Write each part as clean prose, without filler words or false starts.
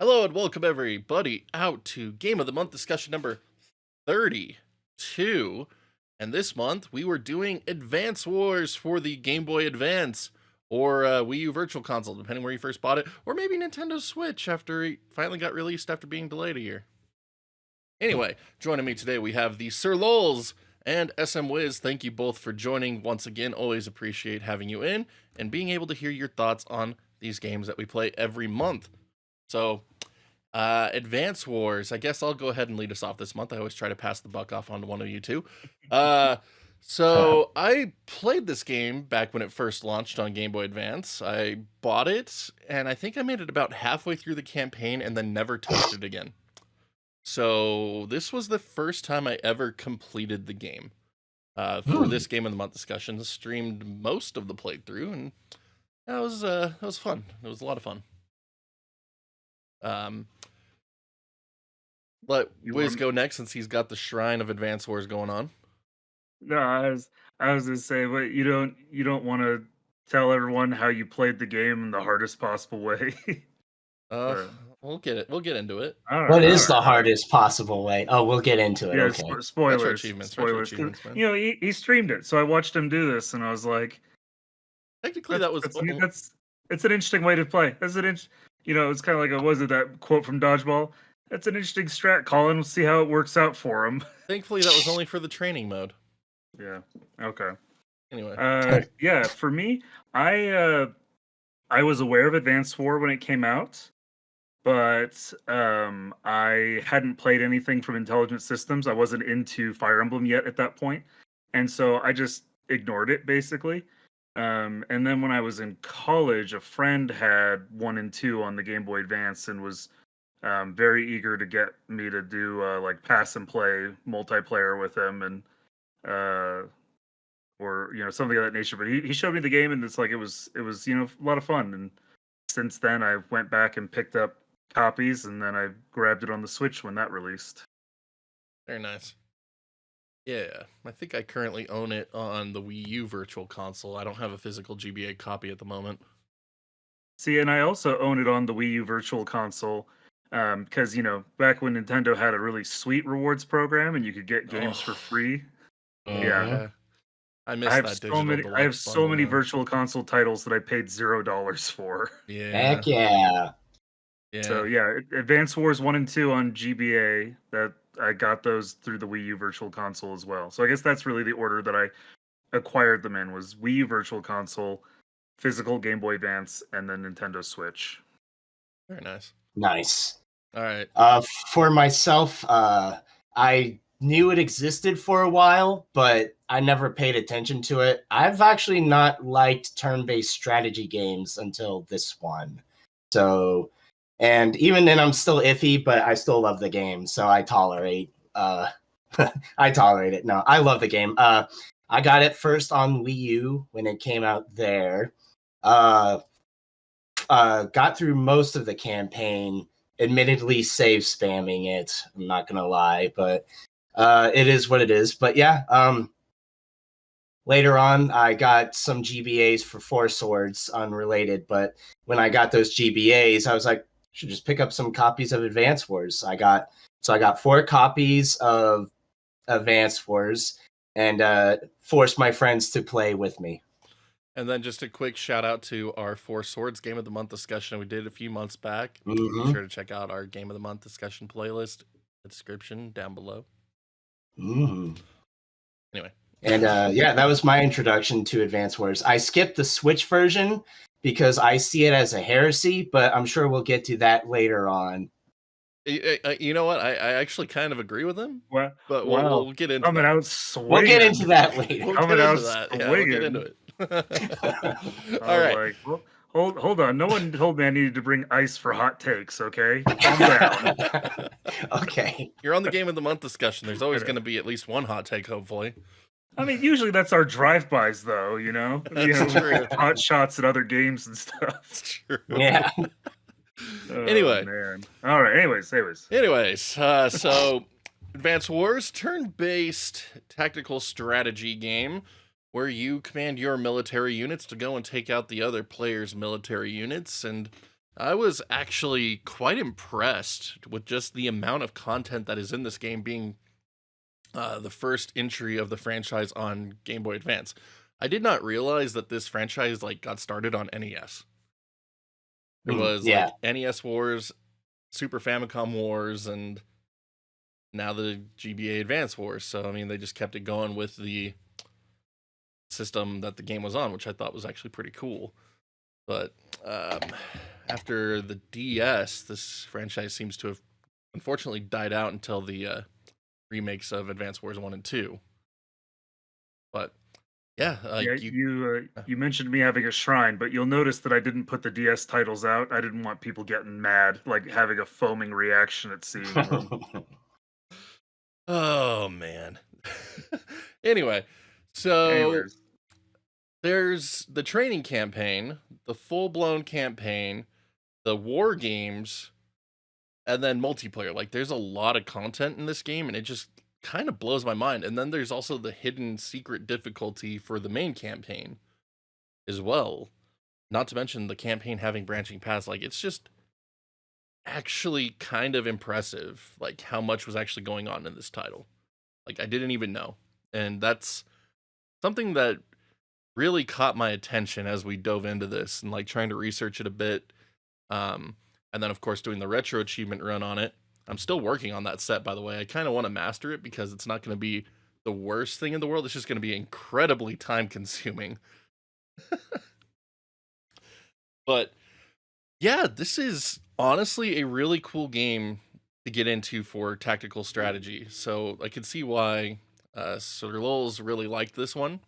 Hello and welcome everybody out to Game of the Month discussion number 32. And this month we were doing Advance Wars for the Game Boy Advance or Wii U Virtual Console, depending where you first bought it, or maybe Nintendo Switch after it finally got released after being delayed a year. Anyway, joining me today we have the SirLolz and SMWiz. Thank you both for joining once again. Always appreciate having you in and being able to hear your thoughts on these games that we play every month. So, Advance Wars. I guess I'll go ahead and lead us off this month. I always try to pass the buck off onto one of you two. So I played this game back when it first launched on Game Boy Advance. I bought it, and I think I made it about halfway through the campaign and then never touched it again. So this was the first time I ever completed the game. For this Game of the Month discussion, streamed most of the playthrough, and that was fun. It was a lot of fun. Let Wiz go next since he's got the Shrine of Advance Wars going on. No, I was gonna say, but you don't want to tell everyone how you played the game in the hardest possible way. We'll get into it. What is the hardest possible way? Oh, we'll get into it. Yeah, okay. Spoilers. Spoilers. Man. You know, he streamed it, so I watched him do this, and I was like, technically, it's an interesting way to play. You know, it's kind of like was it that quote from Dodgeball? That's an interesting strat, Colin. We'll see how it works out for him. Thankfully, that was only for the training mode. Yeah. Okay. Anyway. Yeah. For me, I was aware of Advanced War when it came out, but I hadn't played anything from Intelligent Systems. I wasn't into Fire Emblem yet at that point, and so I just ignored it basically. And then when I was in college, a friend had 1 and 2 on the Game Boy Advance and was very eager to get me to do like pass and play multiplayer with him and or something of that nature. But he showed me the game, and it's like it was a lot of fun. And since then, I went back and picked up copies, and then I grabbed it on the Switch when that released. Very nice. Yeah, I think I currently own it on the Wii U Virtual Console. I don't have a physical GBA copy at the moment. See, and I also own it on the Wii U Virtual Console because, back when Nintendo had a really sweet rewards program and you could get games for free. Yeah. I have so many Virtual Console titles that I paid $0 for. Yeah. Heck yeah. So, yeah, Advance Wars 1 and 2 on GBA, that I got those through the Wii U Virtual Console as well. So I guess that's really the order that I acquired them in, was Wii U Virtual Console, physical Game Boy Advance, and then Nintendo Switch. Very nice. Nice. All right. For myself, I knew it existed for a while, but I never paid attention to it. I've actually not liked turn-based strategy games until this one. So, and even then I'm still iffy, but I still love the game, so I tolerate I tolerate it. No, I love the game. I got it first on Wii U when it came out there. Got through most of the campaign, admittedly save spamming it. I'm not gonna lie, but it is what it is. But yeah, later on I got some GBAs for Four Swords, unrelated, but when I got those GBAs, I was like, should just pick up some copies of Advance Wars. I got 4 copies of Advance Wars and forced my friends to play with me. And then just a quick shout out to our Four Swords Game of the Month discussion we did a few months back. Be sure to check out our Game of the Month discussion playlist in the description down below. Anyway. And yeah, that was my introduction to Advance Wars. I skipped the Switch version because I see it as a heresy, but I'm sure we'll get to that later on. You know what? I actually kind of agree with him. But we'll get into coming that. out swinging. We'll get into that later. We'll get into it. All right. Like, hold on. No one told me I needed to bring ice for hot takes, okay? Calm down. Okay. You're on the Game of the Month discussion. There's always going to be at least one hot take, hopefully. I mean, usually that's our drive-bys, though, That's true. Hot shots at other games and stuff. That's true. Yeah. Anyway. Man. All right. Anyways. So Advance Wars, turn-based tactical strategy game where you command your military units to go and take out the other player's military units, and I was actually quite impressed with just the amount of content that is in this game, being the first entry of the franchise on Game Boy Advance. I did not realize that this franchise like got started on NES. There was Yeah. like NES Wars, Super Famicom Wars, and now the GBA Advance Wars. So I mean, they just kept it going with the system that the game was on, which I thought was actually pretty cool. But after the DS, this franchise seems to have unfortunately died out until the remakes of Advance Wars 1 and 2. But yeah, Yeah, you mentioned me having a shrine, but you'll notice that I didn't put the DS titles out. I didn't want people getting mad, like having a foaming reaction at seeing them. Oh man. Anyway, so Anyways, there's the training campaign, the full-blown campaign, the war games, and then multiplayer. Like there's a lot of content in this game, and it just kind of blows my mind. And then there's also the hidden secret difficulty for the main campaign as well. Not to mention the campaign having branching paths. Like it's just actually kind of impressive, like how much was actually going on in this title. Like I didn't even know. And that's something that really caught my attention as we dove into this and like trying to research it a bit. And then of course doing the retro achievement run on it. I'm still working on that set, by the way. I kind of want to master it because it's not going to be the worst thing in the world. It's just going to be incredibly time consuming. But yeah, this is honestly a really cool game to get into for tactical strategy. So I can see why SirLolz really liked this one.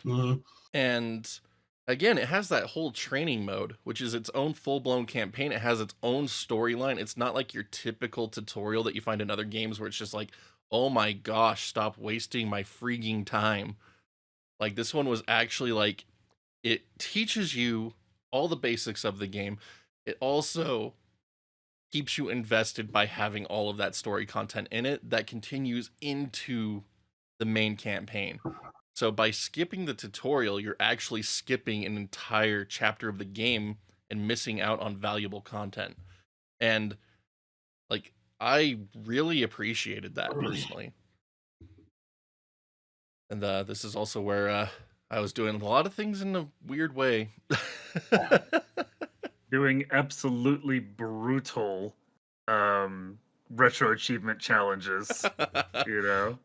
Mhm. And again, it has that whole training mode, which is its own full-blown campaign. It has its own storyline. It's not like your typical tutorial that you find in other games where it's just like, oh my gosh, stop wasting my freaking time. Like this one was actually like, it teaches you all the basics of the game. It also keeps you invested by having all of that story content in it that continues into the main campaign. So by skipping the tutorial, you're actually skipping an entire chapter of the game and missing out on valuable content. And like I really appreciated that personally. And this is also where I was doing a lot of things in a weird way. doing absolutely brutal retro achievement challenges, you know?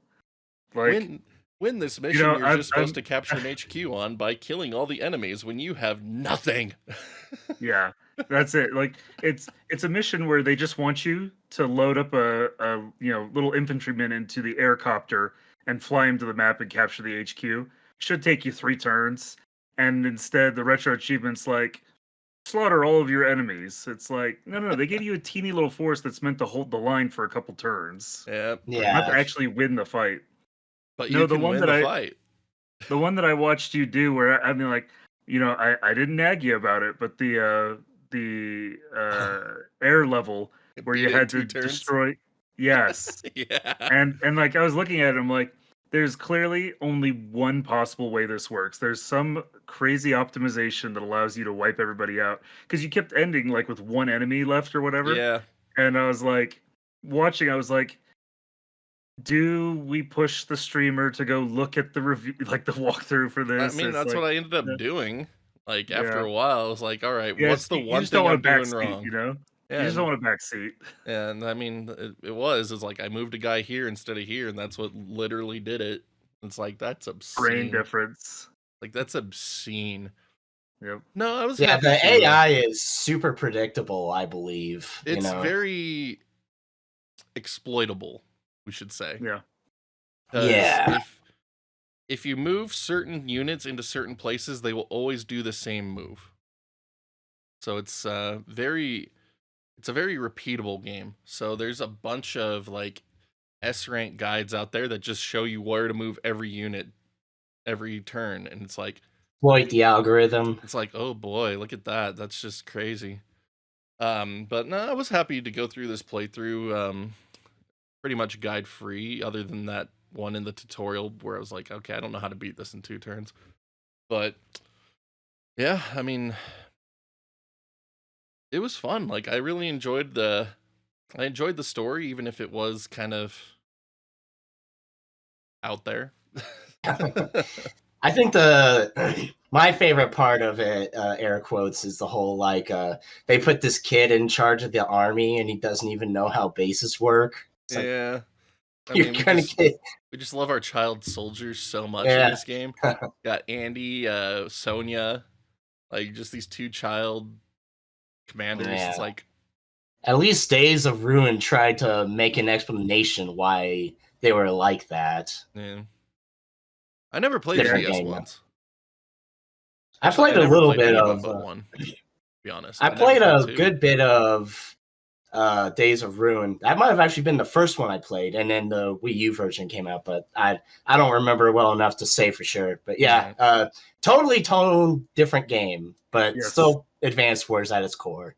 Like Win this mission, know, you're just supposed to capture an HQ on by killing all the enemies when you have nothing. yeah, that's it. Like it's a mission where they just want you to load up a little infantryman into the aircopter and fly him to the map and capture the HQ. Should take you 3 turns, and instead the retro achievement's like slaughter all of your enemies. It's like no, they gave you a teeny little force that's meant to hold the line for a couple turns, Yeah, not to Yeah. actually win the fight. but No, you the can one win that the I fight. the one that I watched you do, where I mean, like, I didn't nag you about it, but the air level where Beat you it in had 2 to turns. destroy, yes, Yeah. and like I was looking at it, I'm like, there's clearly only one possible way this works. There's some crazy optimization that allows you to wipe everybody out because you kept ending like with one enemy left or whatever, Yeah. and I was like, watching, I was like, do we push the streamer to go look at the review, like the walkthrough for I this? mean, It's that's like, what I ended up yeah, doing. Like after yeah. a while, I was like, all right, Yes, what's the you one just don't thing want I'm a back doing seat, wrong? you know? You Yeah, just don't want a back seat. and I mean, it was. It's like I moved a guy here instead of here, and that's what literally did it. It's like that's Brain obscene. difference. Like that's obscene. Yep. No, I was Yeah, happy the to. AI is super predictable, I believe. It's very exploitable, we should say. Yeah. Because Yeah. if you move certain units into certain places, they will always do the same move. So it's a very repeatable game. So there's a bunch of like S rank guides out there that just show you where to move every unit every turn, and it's like Exploit the algorithm. oh boy, look at that. That's just crazy. But no, I was happy to go through this playthrough pretty much guide free, other than that one in the tutorial where I was like, okay, I don't know how to beat this in 2 turns. But yeah, I mean, it was fun. Like I really enjoyed I enjoyed the story, even if it was kind of out there. I think my favorite part of it, air quotes, is the whole like they put this kid in charge of the army and he doesn't even know how bases work. It's like, Yeah. I you're mean, gonna get we just love our child soldiers so much in yeah. this game. Got Andy, Sonia, like just these two child commanders. Yeah. It's like At least Days of Ruin tried to make an explanation why they were like that. yeah. I never played the Different DS game, ones. I Actually, played a never little played bit any of. them but one. To be honest, I never played a two. good bit of Days of Ruin. That might have actually been the first one I played, and then the Wii U version came out. But I don't remember well enough to say for sure. But yeah, totally different game, but Yes. still Advance Wars at its core.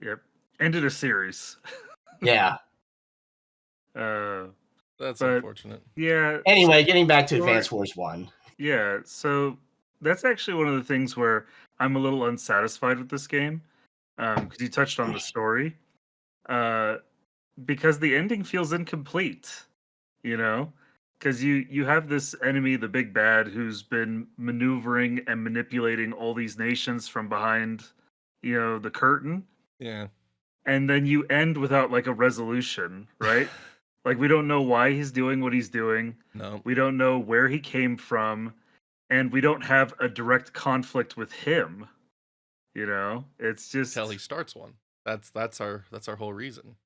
Yep. Ended a series. Yeah. That's but- unfortunate. Yeah. Anyway, getting back to Sure. Advance Wars 1. Yeah, so that's actually one of the things where I'm a little unsatisfied with this game, because you touched on the story, because the ending feels incomplete, you know, because you have this enemy, the big bad, who's been maneuvering and manipulating all these nations from behind, you know, the curtain, Yeah. and then you end without like a resolution, right? Like we don't know why he's doing what he's doing. No. We don't know where he came from, and we don't have a direct conflict with him. You know, it's just Until he starts one. That's our whole reason.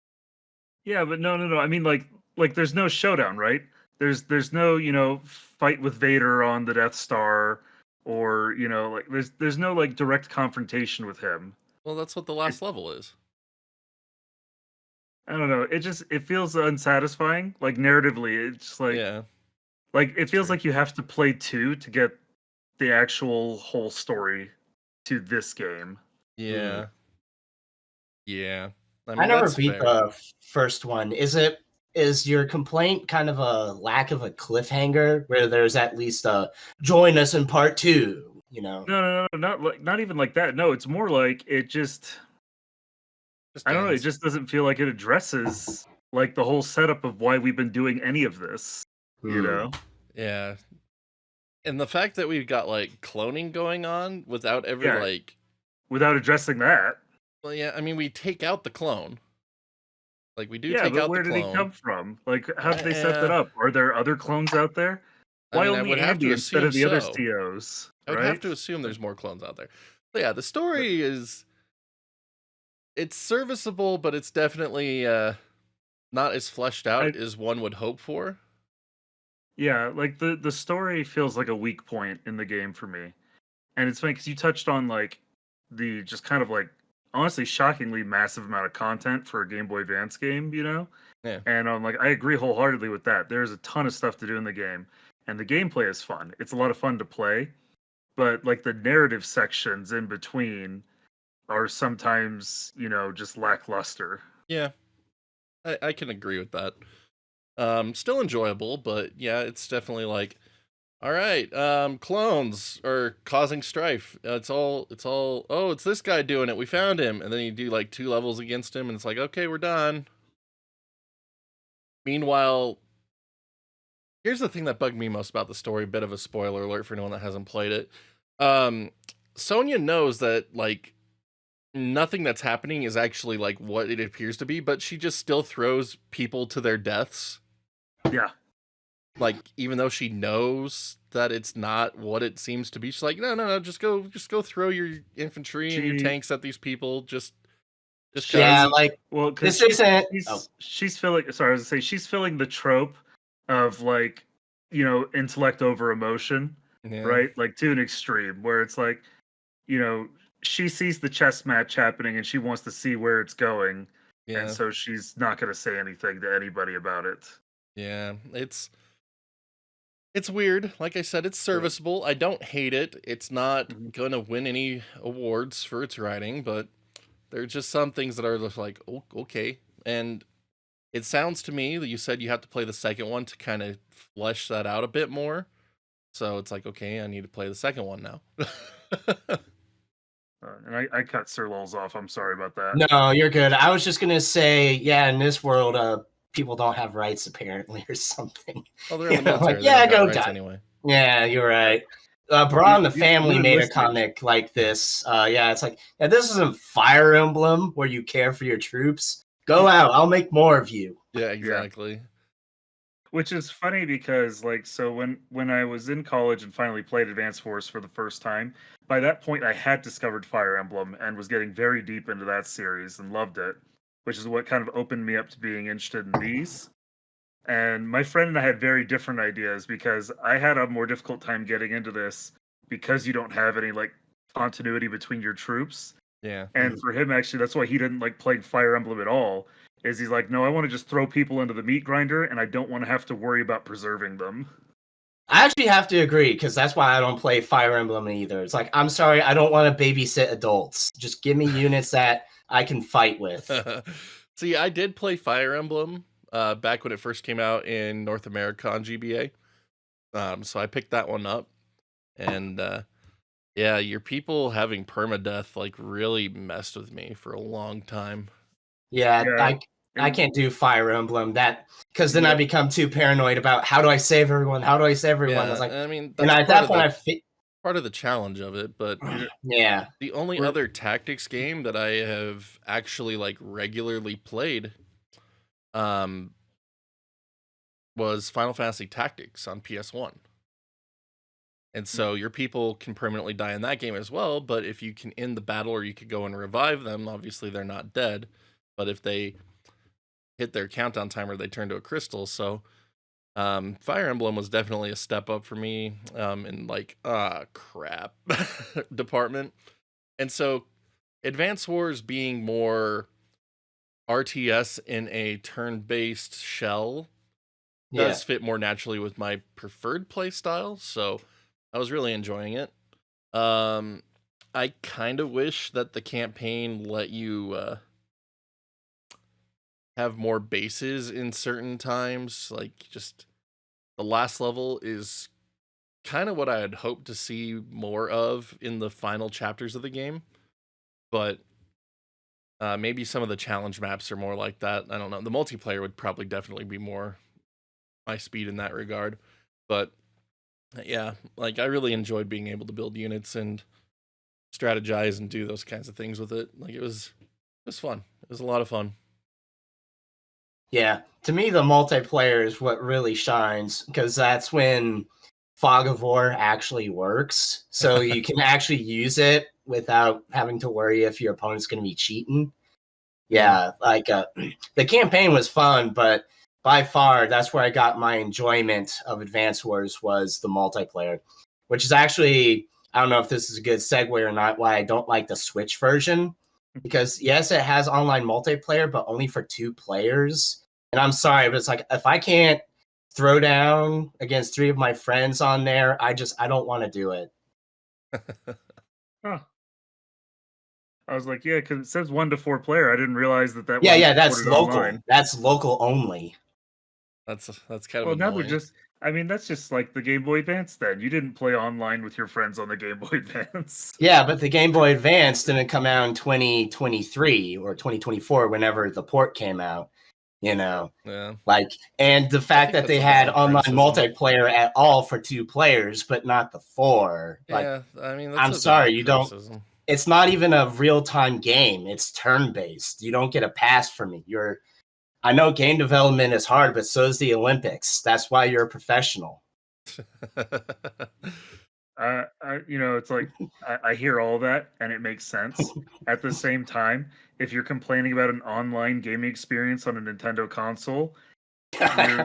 yeah, but no. I mean, like there's no showdown, right? There's no fight with Vader on the Death Star, or like there's no like direct confrontation with him. Well, that's what the last level is. I don't know. It feels unsatisfying. Like narratively, it's just like Yeah. like it feels True. like you have to play two to get the actual whole story to this game. Yeah. Yeah. I never that's beat fair. the first one. Is your complaint kind of a lack of a cliffhanger where there's at least a join us in part 2, you know? No, not even like that. No, it's more like it just I don't know, it ends. just doesn't feel like it addresses like the whole setup of why we've been doing any of this, you know? Yeah. And the fact that we've got like cloning going on without ever Yeah. like Without addressing that. well, yeah, I mean we take out the clone. Like we do Yeah, take but out where the did clone. he come from? Like how did they set that up? Are there other clones out there? I Why mean, I only would have Andy to instead of the assume other so. COs? I would right? have to assume there's more clones out there. But yeah, the story is it's serviceable, but it's definitely not as fleshed out as one would hope for. Yeah, like the story feels like a weak point in the game for me. And it's funny because you touched on like the just kind of like honestly shockingly massive amount of content for a Game Boy Advance game, you know? Yeah. And like I agree wholeheartedly with that. There's a ton of stuff to do in the game. And the gameplay is fun. It's a lot of fun to play. But like the narrative sections in between are sometimes, just lackluster. Yeah. I can agree with that. Still enjoyable, but yeah, it's definitely like all right, clones are causing strife. It's all oh, it's this guy doing it. We found him. And then you do like 2 levels against him and it's like, okay, we're done. Meanwhile, here's the thing that bugged me most about the story, bit of a spoiler alert for anyone that hasn't played it. Sonia knows that like nothing that's happening is actually like what it appears to be, but she just still throws people to their deaths. Yeah. Like even though she knows that it's not what it seems to be, she's like, no, just go throw your infantry and your tanks at these people. Just yeah, like well, this isn't. She's filling. Sorry, I was gonna say she's filling the trope of like intellect over emotion, right? Like to an extreme where it's like she sees the chess match happening and she wants to see where it's going, and so she's not gonna say anything to anybody about it. Yeah, it's weird. Like I said, it's serviceable. I don't hate it. It's not gonna win any awards for its writing, but there's just some things that are just like, oh, okay. And it sounds to me that you said you have to play the second one to kind of flesh that out a bit more. So it's like, okay, I need to play the second one now. And I cut SirLolz off. I'm sorry about that. No, you're good. I was just gonna say, yeah, in this world, people don't have rights apparently, or something. Well, they're in the You know, military. like, They yeah, don't have go rights die. anyway. Yeah, you're right. Braun the You Family made a enlisted. comic like this. Yeah, it's like, yeah, this isn't Fire Emblem where you care for your troops. Go out, I'll make more of you. Yeah, exactly. Which is funny because, like, so when I was in college and finally played Advance Wars for the first time, by that point I had discovered Fire Emblem and was getting very deep into that series and loved it, which is what kind of opened me up to being interested in these. And my friend and I had very different ideas because I had a more difficult time getting into this because you don't have any like continuity between your troops. Yeah. And for him, actually, that's why he didn't like playing Fire Emblem at all. Is he's like, no, I want to just throw people into the meat grinder, and I don't want to have to worry about preserving them. I actually have to agree, because that's why I don't play Fire Emblem either. It's like, I'm sorry, I don't want to babysit adults. Just give me units that I can fight with. See, I did play Fire Emblem back when it first came out in North America on GBA. So I picked that one up. And yeah, your people having permadeath like really messed with me for a long time. Yeah, I can't do Fire Emblem, because then I become too paranoid about how do I save everyone? How do I save everyone? I was like, I mean, and at that point, part of the challenge of it, but yeah, the only other tactics game that I have actually like regularly played was Final Fantasy Tactics on PS1. And so your people can permanently die in that game as well, but if you can end the battle or you could go and revive them, obviously they're not dead, but if they hit their countdown timer, they turn to a crystal. So Fire Emblem was definitely a step up for me in like crap department. And so Advance Wars being more RTS in a turn-based shell does fit more naturally with my preferred play style, so I was really enjoying it. I kind of wish that the campaign let you have more bases in certain times. Like, just the last level is kind of what I had hoped to see more of in the final chapters of the game. But maybe some of the challenge maps are more like that. I don't know. The multiplayer would probably definitely be more my speed in that regard. But yeah, like I really enjoyed being able to build units and strategize and do those kinds of things with it. Like it was fun. It was a lot of fun. Yeah, to me, the multiplayer is what really shines, because that's when Fog of War actually works. So you can actually use it without having to worry if your opponent's going to be cheating. Yeah, like the campaign was fun, but by far, that's where I got my enjoyment of Advance Wars was the multiplayer, which is actually, I don't know if this is a good segue or not, why I don't like the Switch version. Because yes, it has online multiplayer, but only for 2 players. And I'm sorry, but it's like, if I can't throw down against 3 of my friends on there, I don't want to do it. Huh. I was like, yeah, because it says 1 to 4 player. I didn't realize that. Yeah, that's local. Online. That's local only. That's kind of well, now annoying. they're just. I mean, that's just like the Game Boy Advance. Then you didn't play online with your friends on the Game Boy Advance. Yeah, but the Game Boy Advance didn't come out in 2023 or 2024, whenever the port came out. You know, like, and the fact that they had online multiplayer at all for 2 players, but not the 4. Like, yeah, I mean, I'm sorry, you don't. It's not even a real-time game. It's turn-based. You don't get a pass from me. I know game development is hard, but so is the Olympics. That's why you're a professional. It's like I hear all that and it makes sense. At the same time, if you're complaining about an online gaming experience on a Nintendo console,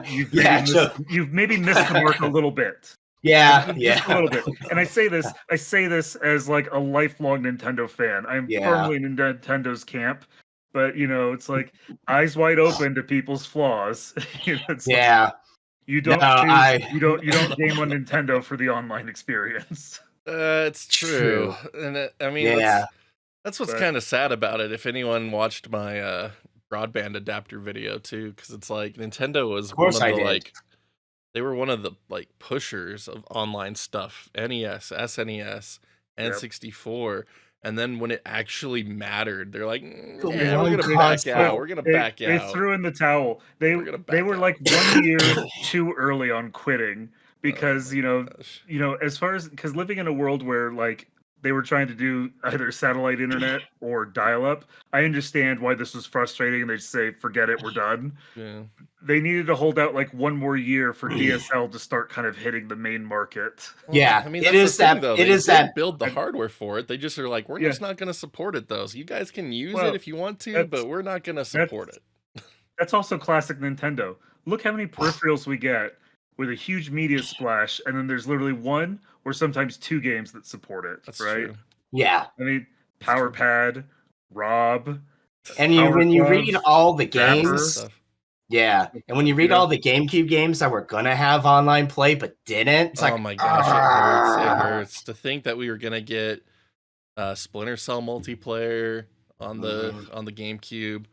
you've maybe missed the mark a little bit. Yeah, just a little bit. And I say this as like a lifelong Nintendo fan. I'm firmly in Nintendo's camp, but it's like eyes wide open to people's flaws. You don't you don't game on Nintendo for the online experience. It's true. And I mean, that's what's kind of sad about it. If anyone watched my broadband adapter video too, because it's like Nintendo was one of the they were one of the pushers of online stuff. NES, SNES, N64, And then when it actually mattered, they're like, Go yeah, we're one gonna back console. out. We're gonna back They out. threw in the towel. They We're gonna they back were out. like 1 year too early on quitting because Oh my gosh. as far as because living in a world where like they were trying to do either satellite internet or dial up, I understand why this was frustrating and they say forget it, we're done. Yeah. They needed to hold out like 1 more year for DSL to start kind of hitting the main market. Well, Yeah, I mean, it that's is the thing, that. though. It They is did that. build the And- hardware for it. They just are like, we're Yeah. just not going to support it, though. So you guys can use Well, it if you want to, that's- but we're not going to support it. That's also classic Nintendo. Look how many peripherals we get with a huge media splash, and then there's literally one or sometimes 2 games that support it. That's right? true. Yeah, I mean, Power Pad, Rob, and Power when you Glove, read all the Zapper. games, Stuff. yeah, and when you read Yeah. all the GameCube games that were gonna have online play but didn't, it's Oh like, my gosh, it hurts. It "Ah." hurts to think that we were gonna get Splinter Cell multiplayer on the GameCube.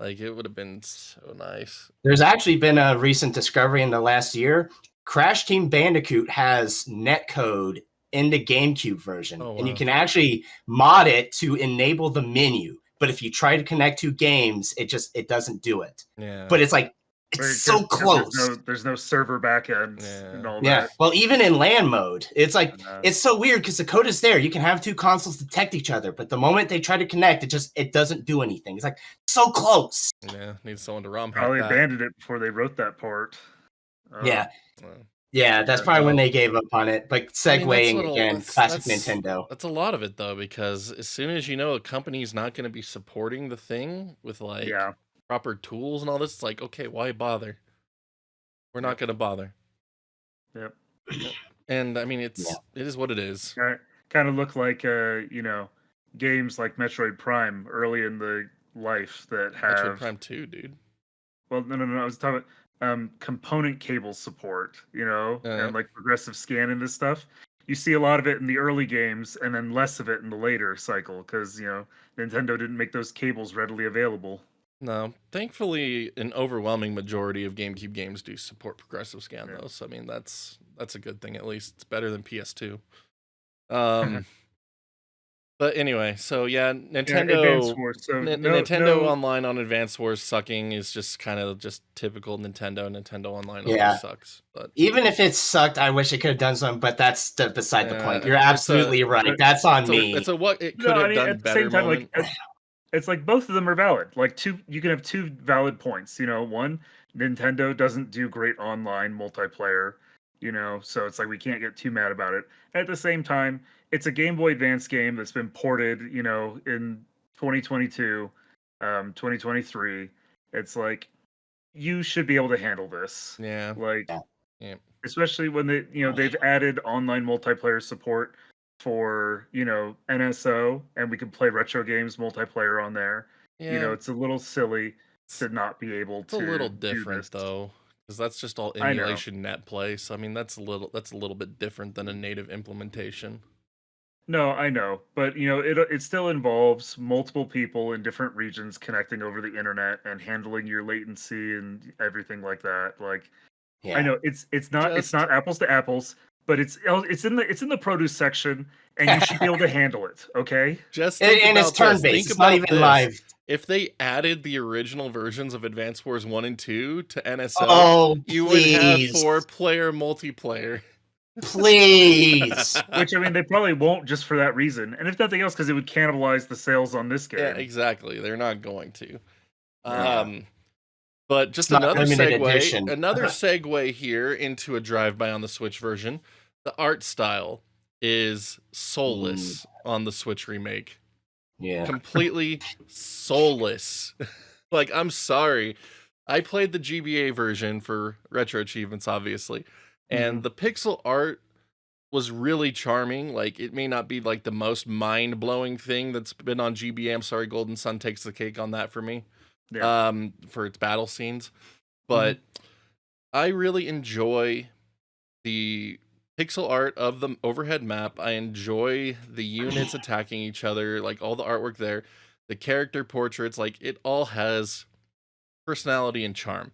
Like, it would have been so nice. There's actually been a recent discovery in the last year. Crash Team Bandicoot has netcode in the GameCube version, Oh, and you wow. can actually mod it to enable the menu. But if you try to connect 2 games, it doesn't do it. Yeah. But it's like Right, it's so 'cause close. There's no server backend Yeah. and all Yeah. that. Well, even in LAN mode, it's like And, it's so weird because the code is there. You can have 2 consoles detect each other, but the moment they try to connect, it doesn't do anything. It's like so close. Yeah. Need someone to ROM hack probably that. abandoned it before they wrote that part. Yeah. Well, Yeah, that's Yeah, probably when well, they gave up on it. But I mean, that's segueing what again, that's- classic that's- Nintendo. That's a lot of it, though, because as soon as you know a company's not going to be supporting the thing with like Yeah. proper tools and all this, it's like, okay, why bother? We're not going to bother. Yep. And I mean, it is what it is. Kind of look like games like Metroid Prime early in the life that have Metroid Prime 2, dude. well no I was talking about component cable support, and like progressive scan and this stuff. You see a lot of it in the early games and then less of it in the later cycle because Nintendo didn't make those cables readily available. No, thankfully, an overwhelming majority of GameCube games do support progressive scan, Yeah. though. So I mean, that's a good thing. At least it's better than PS2. But anyway, so yeah, Nintendo. Advance Wars, so Nintendo Online on Advance Wars sucking is just kind of just typical Nintendo. Nintendo Online always sucks. But Even if it sucked, I wish it could have done something, but that's beside the point. You're it's absolutely right. That's on me. it's a what it could have done at the better same time, moment. like it's like both of them are valid. Like you can have 2 valid points. One, Nintendo doesn't do great online multiplayer. So it's like we can't get too mad about it. At the same time, it's a Game Boy Advance game that's been ported, in 2022, 2023. It's like you should be able to handle this. Yeah. Like, Yeah. especially when they've added online multiplayer support for NSO, and we can play retro games multiplayer on there. Yeah. It's a little silly to not be able It's to. a little do different this. though, because that's just all I know. emulation net play. So I mean, that's a little bit different than a native implementation. No, I know, but it still involves multiple people in different regions connecting over the internet and handling your latency and everything like that. Like, Yeah. I know it's not apples to apples, but it's in the produce section, and you should be able to handle it. Okay. Just And think it's about this. turn-based. Think It's not about even this. live. If they added the original versions of Advance Wars 1 and 2 to NSO, Oh, you would have please. 4-player multiplayer. Please. Which I mean, they probably won't just for that reason, and if nothing else, because it would cannibalize the sales on this game. Yeah, exactly. They're not going to. Yeah. But just It's not another limited segue. edition. Another segue here into a drive-by on the Switch version. The art style is soulless on the Switch remake. Yeah. Completely soulless. Like, I'm sorry. I played the GBA version for retro achievements, obviously, and the pixel art was really charming. Like, it may not be like the most mind-blowing thing that's been on GBA. I'm sorry, Golden Sun takes the cake on that for me. Yeah. For its battle scenes. But I really enjoy the pixel art of the overhead map. I enjoy the units attacking each other, like all the artwork there. The character portraits, like it all has personality and charm.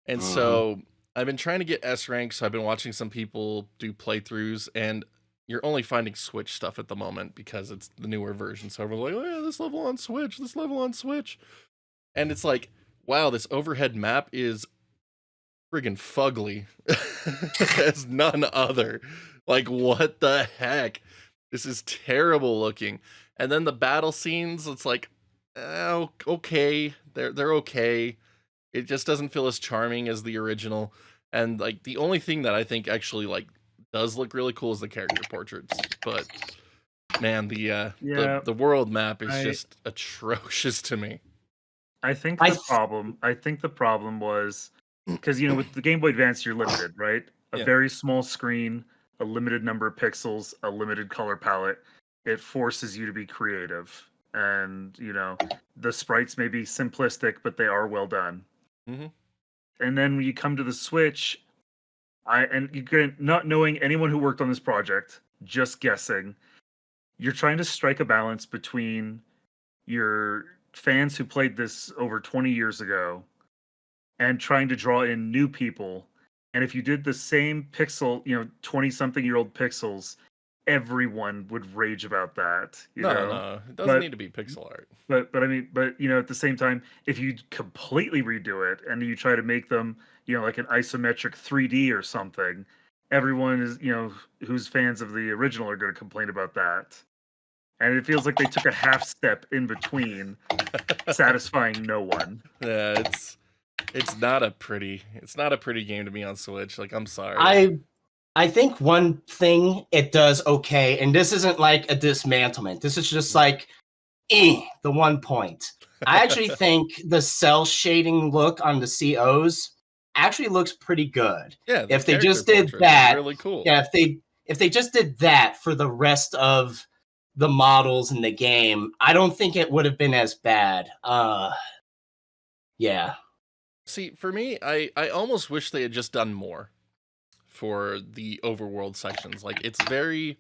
And so I've been trying to get S rank, so I've been watching some people do playthroughs, and you're only finding Switch stuff at the moment because it's the newer version. So everyone's like, oh yeah, this level on Switch, this level on Switch. And it's like, wow, this overhead map is friggin' fugly as none other. Like, what the heck? This is terrible looking. And then the battle scenes, it's like, oh, okay, they're okay. It just doesn't feel as charming as the original. And like the only thing that I think actually like does look really cool is the character portraits. But man, the world map is just atrocious to me. I think the problem was because with the Game Boy Advance you're limited, right? A very small screen, a limited number of pixels, a limited color palette. It forces you to be creative, and the sprites may be simplistic, but they are well done. Mm-hmm. And then when you come to the Switch, not knowing anyone who worked on this project, just guessing, you're trying to strike a balance between your fans who played this over 20 years ago and trying to draw in new people. And if you did the same pixel, 20-something-year-old pixels, everyone would rage about that. No, it doesn't need to be pixel art. But at the same time, if you completely redo it and you try to make them, like an isometric 3D or something, everyone is, who's fans of the original are going to complain about that. And it feels like they took a half step in between, satisfying no one. Yeah, it's not a pretty game to be on Switch. Like, I'm sorry. I think one thing it does okay, and this isn't like a dismantlement. This is just like, the 1 point. I actually think the cell shading look on the COs actually looks pretty good. Yeah, if they just did that, really cool. Yeah, if they just did that for the rest of the models in the game, I don't think it would have been as bad. Yeah. See, for me, I almost wish they had just done more for the overworld sections. Like, it's very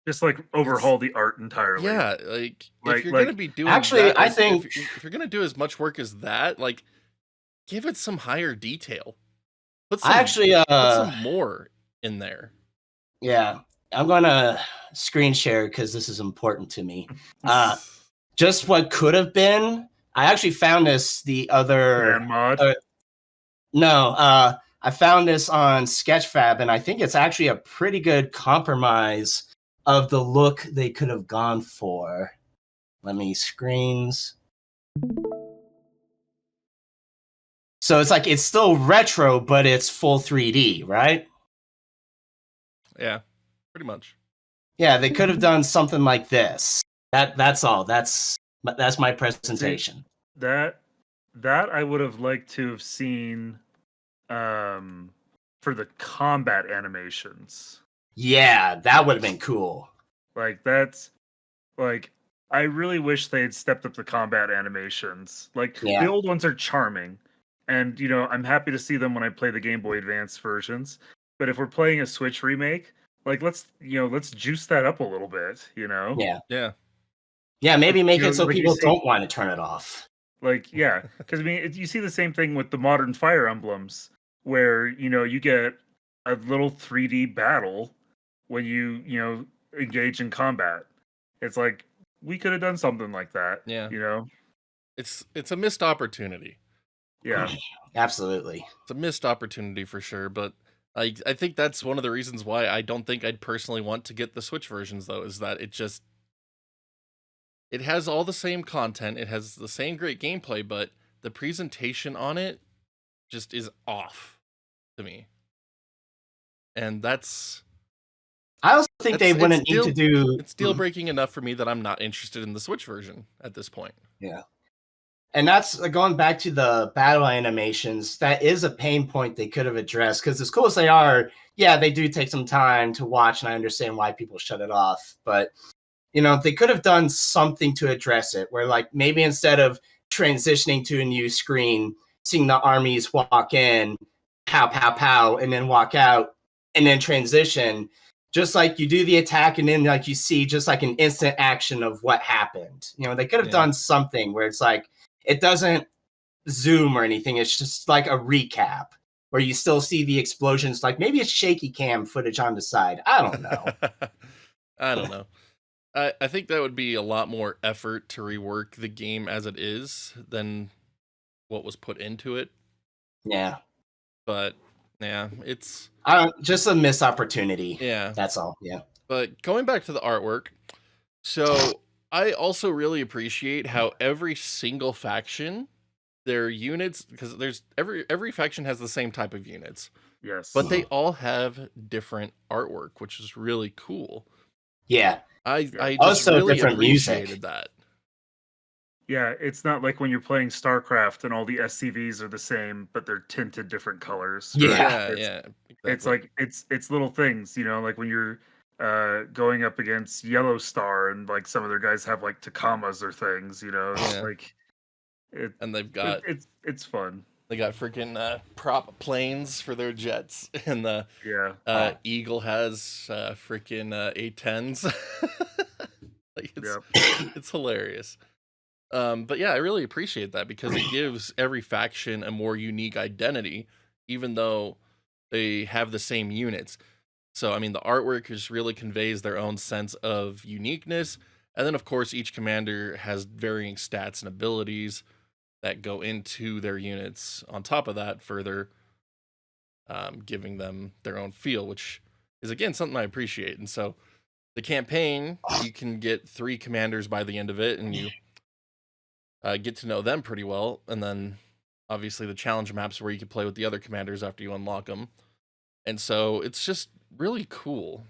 just like overhaul the art entirely. Yeah, like if you're gonna be doing actually, that, I think if you're gonna do as much work as that, like give it some higher detail. Put some more in there. Yeah, I'm gonna screen share because this is important to me. Just what could have been. I actually found this the other mod. I found this on Sketchfab, and I think it's actually a pretty good compromise of the look they could have gone for. Let me screens. So it's like it's still retro, but it's full 3D, right? Yeah, pretty much. Yeah, they could have done something like this. That's all. That's my presentation. See, that I would have liked to have seen for the combat animations. Yeah, that would have been cool. Like that's like I really wish they had stepped up the combat animations. Like the old ones are charming, and I'm happy to see them when I play the Game Boy Advance versions. But if we're playing a Switch remake, like let's juice that up a little bit. Yeah, maybe make it so people don't want to turn it off. Like, yeah, because I mean, you see the same thing with the modern Fire Emblems, where you get a little 3D battle when you engage in combat. It's like we could have done something like that. Yeah, it's a missed opportunity. Yeah, absolutely, it's a missed opportunity for sure. But I think that's one of the reasons why I don't think I'd personally want to get the Switch versions, though, is that it has all the same content, it has the same great gameplay, but the presentation on it just is off to me. And that's... I also think they wouldn't need to do... It's deal-breaking enough for me that I'm not interested in the Switch version at this point. Yeah. And that's, going back to the battle animations, that is a pain point they could have addressed, because as cool as they are, yeah, they do take some time to watch, and I understand why people shut it off, but... they could have done something to address it, where maybe instead of transitioning to a new screen, seeing the armies walk in, pow, pow, pow, and then walk out, and then transition, just like you do the attack, and then you see just like an instant action of what happened. They could have done something where it's like, it doesn't zoom or anything. It's just like a recap. where you still see the explosions. Like maybe it's shaky cam footage on the side. I don't know. I don't know. I think that would be a lot more effort to rework the game as it is than what was put into it. Yeah. But yeah, it's just a missed opportunity. Yeah. That's all. Yeah. But going back to the artwork, so I also really appreciate how every single faction, their units, because there's every faction has the same type of units, Yes. but they all have different artwork, which is really cool. Yeah. I just Also really different appreciated music. that. Yeah, it's not like when you're playing StarCraft and all the SCVs are the same, but they're tinted different colors. Yeah. right? Yeah, It's exactly. like it's little things, you know, like when you're going up against Yellow Star and like some of their guys have like Takamas or things, you know. It's Yeah. like And they've got it's fun. they got freaking prop planes for their jets, and the Yeah. Eagle has freaking A10s. Like Yep. it's hilarious. But yeah, I really appreciate that because it gives every faction a more unique identity, even though they have the same units. So, I mean, the artwork just really conveys their own sense of uniqueness. And then, of course, each commander has varying stats and abilities that go into their units on top of that, further giving them their own feel, which is, again, something I appreciate. And so the campaign, you can get 3 commanders by the end of it, and you get to know them pretty well. And then, obviously, the challenge maps where you can play with the other commanders after you unlock them. And so it's just really cool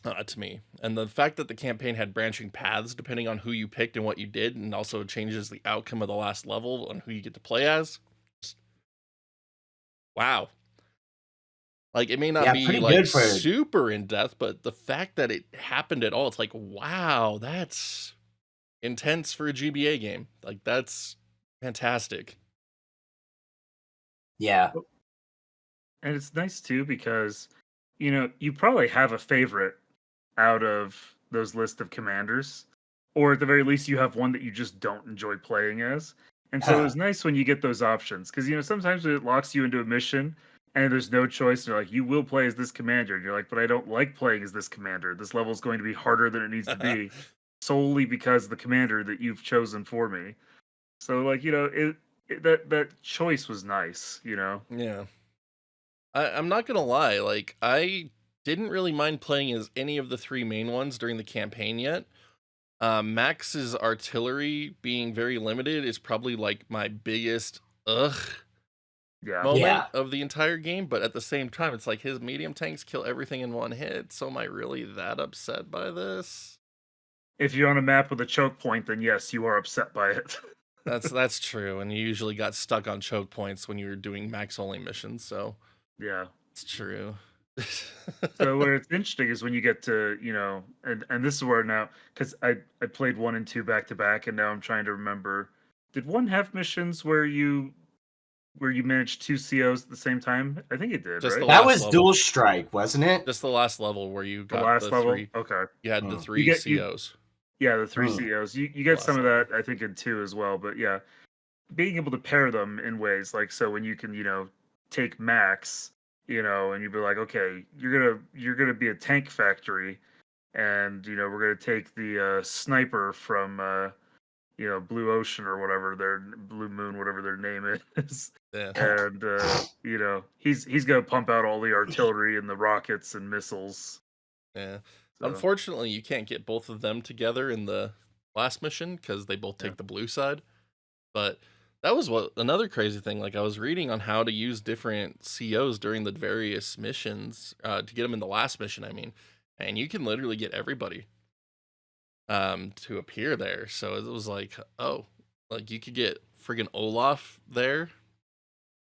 to me. And the fact that the campaign had branching paths depending on who you picked and what you did, and also changes the outcome of the last level on who you get to play as. Just, wow. Like, it may not be pretty like good for super in depth, but the fact that it happened at all, it's like, wow, that's intense for a GBA game. Like, that's fantastic. Yeah. And it's nice too because, you know, you probably have a favorite out of those list of commanders, or at the very least, you have one that you just don't enjoy playing as. And so it was nice when you get those options because, you know, sometimes it locks you into a mission and there's no choice. They're like, you will play as this commander. And you're like, but I don't like playing as this commander. This level is going to be harder than it needs to be solely because of the commander that you've chosen for me. So, like, you know, that choice was nice, you know? Yeah. I'm not gonna lie, like, I didn't really mind playing as any of the 3 main ones during the campaign yet. Max's artillery being very limited is probably like my biggest Yeah. moment of the entire game, but at the same time, it's like his medium tanks kill everything in one hit. So am I really that upset by this? If you're on a map with a choke point, then yes, you are upset by it. That's true, and you usually got stuck on choke points when you were doing max only missions, so Yeah. it's true. So where it's interesting is when you get to, you know, and this is where now, because I played 1 and 2 back to back, and now I'm trying to remember, did 1 have missions where you managed 2 COs at the same time? I think it did, Just the right? That last was level. Dual Strike, wasn't it? Just the last level where you The got last the level? 3. Okay. You had the Mm. 3 get- you- COs. Yeah, the 3 Hmm. COs. You get Last some of level. that, I think, in 2 as well. But yeah, being able to pair them in ways like, so when you can, you know, take Max, you know, and you'd be like, okay, you're gonna be a tank factory, and you know, we're gonna take the sniper from you know, Blue Ocean or whatever their Blue Moon, whatever their name is. Yeah. And you know, he's gonna pump out all the artillery and the rockets and missiles. Yeah. So, Unfortunately, you can't get both of them together in the last mission because they both take Yeah. the blue side. But that was another crazy thing. Like, I was reading on how to use different COs during the various missions to get them in the last mission, I mean, and you can literally get everybody to appear there. So it was like, oh, like you could get friggin' Olaf there.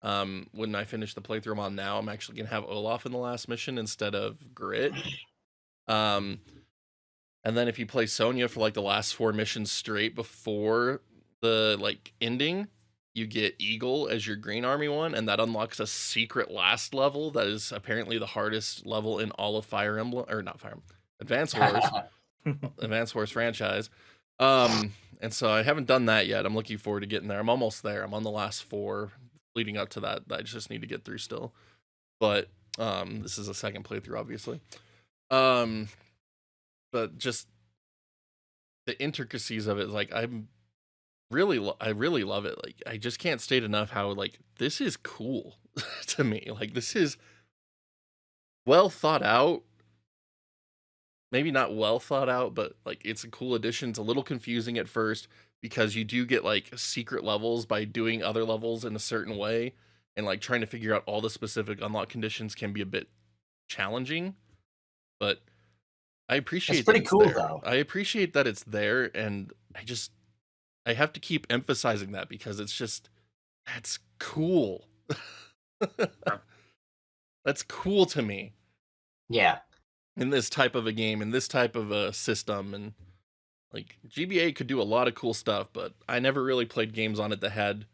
When I finish the playthrough I'm on now, I'm actually gonna have Olaf in the last mission instead of Grit. And then if you play Sonya for like the last 4 missions straight before the like ending, you get Eagle as your Green Army one, and that unlocks a secret last level that is apparently the hardest level in all of Fire Emblem, or not Fire Emblem, Advance Wars, Advance Wars franchise. And so I haven't done that yet. I'm looking forward to getting there. I'm almost there. I'm on the last 4 leading up to that I just need to get through still. But this is a second playthrough, obviously. But just the intricacies of it, like I really love it. Like I just can't state enough how like this is cool to me. Like this is well thought out. Maybe not well thought out, but like it's a cool addition. It's a little confusing at first because you do get like secret levels by doing other levels in a certain way, and like trying to figure out all the specific unlock conditions can be a bit challenging. But I appreciate It's pretty that it's cool there. though. I appreciate that it's there, and I have to keep emphasizing that because it's just that's cool. That's cool to me. Yeah. In this type of a game, in this type of a system, and like GBA could do a lot of cool stuff, but I never really played games on it that had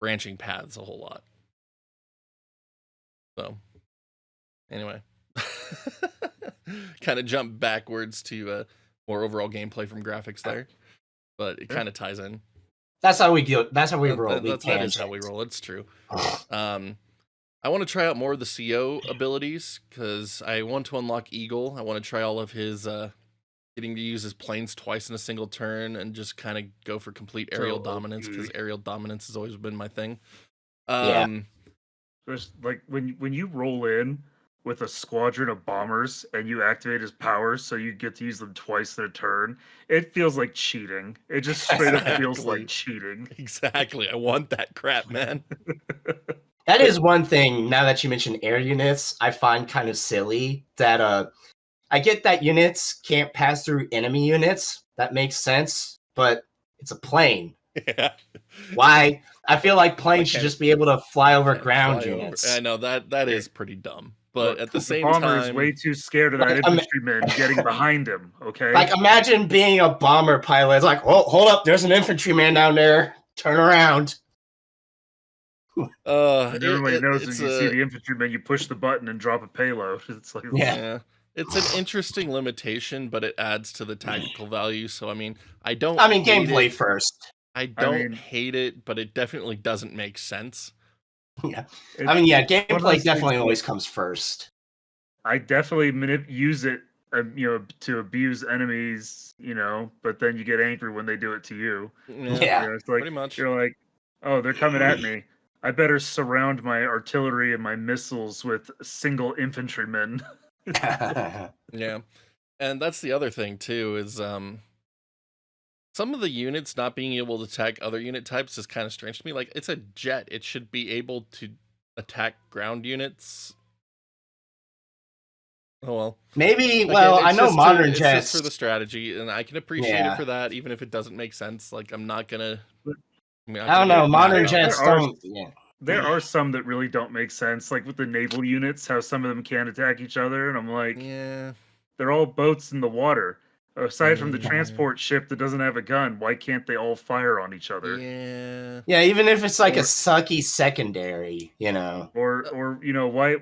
branching paths a whole lot. So anyway, kind of jump backwards to more overall gameplay from graphics there, but it kind of ties in. That's how we do. That's how we roll. That is how we roll. It's true. I want to try out more of the CO abilities because I want to unlock Eagle. I want to try all of his getting to use his planes twice in a single turn and just kind of go for complete aerial dominance because aerial dominance has always been my thing. There's like when you roll in with a squadron of bombers and you activate his powers so you get to use them twice their turn, it feels like cheating. It just straight up feels like cheating. Exactly. I want that crap, man. That is one thing, now that you mentioned air units, I find kind of silly that I get that units can't pass through enemy units. That makes sense, but it's a plane. Yeah. Why? I feel like planes should just be able to fly over ground units. I know that is pretty dumb. But at the same bomber time, is way too scared of that infantryman getting behind him. Okay, like imagine being a bomber pilot. It's like, oh, hold up, there's an infantryman down there. Turn around. Everybody knows when you see the infantryman, you push the button and drop a payload. It's like, yeah. It's an interesting limitation, but it adds to the tactical value. So I mean, gameplay first. I don't hate it, but it definitely doesn't make sense. Yeah, gameplay definitely always comes first. I definitely use it, to abuse enemies, but then you get angry when they do it to you. Yeah, it's like, pretty much. You're like, oh, they're coming at me. I better surround my artillery and my missiles with single infantrymen. Yeah, and that's the other thing too is some of the units not being able to attack other unit types is kind of strange to me. Like it's a jet; it should be able to attack ground units. Oh well, maybe. Well, I know modern jets just for the strategy, and I can appreciate it for that, even if it doesn't make sense. Like I'm not gonna. I don't know. Modern jets don't. Yeah. There are some that really don't make sense, like with the naval units, how some of them can't attack each other, and I'm like, yeah, they're all boats in the water. Aside from the transport ship that doesn't have a gun, why can't they all fire on each other? Yeah, even if it's like a sucky secondary, Or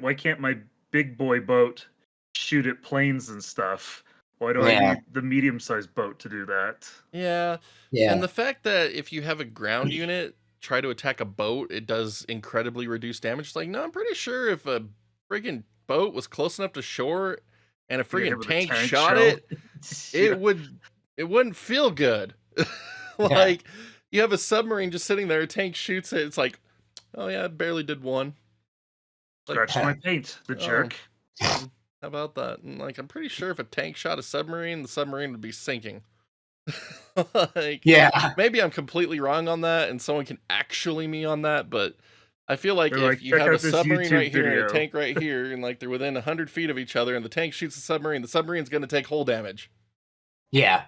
why can't my big boy boat shoot at planes and stuff? Why do I need the medium-sized boat to do that? Yeah. And the fact that if you have a ground unit try to attack a boat, it does incredibly reduce damage. It's like, no, I'm pretty sure if a friggin' boat was close enough to shore and a friggin' tank shot it, it wouldn't feel good. Like you have a submarine just sitting there, a tank shoots it, it's like, oh yeah, it barely did one. Scratch my paint, the jerk. How about that? And like I'm pretty sure if a tank shot a submarine, the submarine would be sinking. Maybe I'm completely wrong on that, and someone can actually me on that, but I feel like if you have a submarine right here and a tank right here, and like they're within 100 feet of each other, and the tank shoots the submarine's going to take hull damage. Yeah.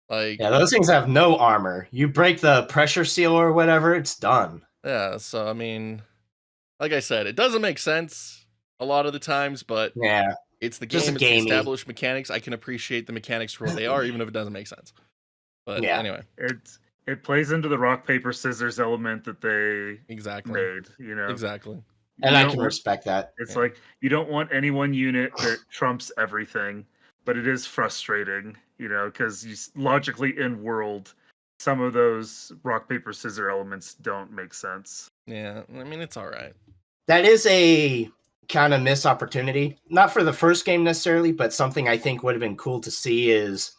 Like those things have no armor. You break the pressure seal or whatever, it's done. Yeah, so I mean, like I said, it doesn't make sense a lot of the times, but it's the game, it's the established mechanics. I can appreciate the mechanics for what they are, even if it doesn't make sense. But anyway. It plays into the rock, paper, scissors element that they made, Exactly. And I can respect that. It's like, you don't want any one unit that trumps everything, but it is frustrating, because you logically in world, some of those rock, paper, scissors elements don't make sense. Yeah, I mean, it's all right. That is a kind of missed opportunity. Not for the first game necessarily, but something I think would have been cool to see is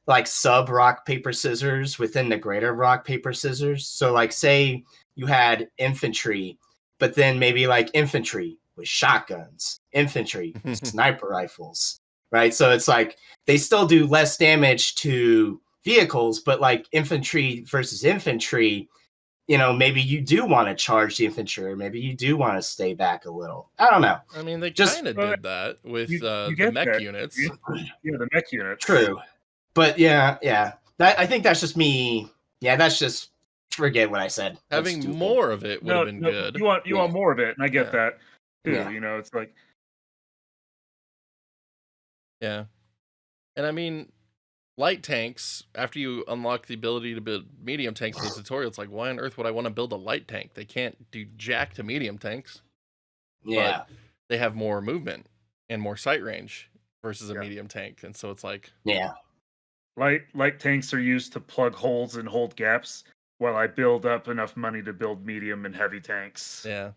like sub rock, paper, scissors within the greater rock, paper, scissors. So like say you had infantry, but then maybe like infantry with shotguns, infantry, sniper rifles, right? So it's like they still do less damage to vehicles, but like infantry versus infantry, you know, maybe you do want to charge the infantry, or maybe you do want to stay back a little. I don't know. I mean, they Just- kind of did that with you the get mech that. units. Yeah, the mech units. True. But yeah. That I think that's just me. Yeah, that's just forget what I said. That's Having stupid. more of it would have been good. You want more of it, and I get Yeah. that too. Yeah. You know, it's like Yeah. And I mean, light tanks, after you unlock the ability to build medium tanks in the tutorial, it's like, why on earth would I want to build a light tank? They can't do jack to medium tanks. Yeah. They have more movement and more sight range versus a Yeah. medium tank. And so it's like, Yeah. light tanks are used to plug holes and hold gaps, while I build up enough money to build medium and heavy tanks. yeah.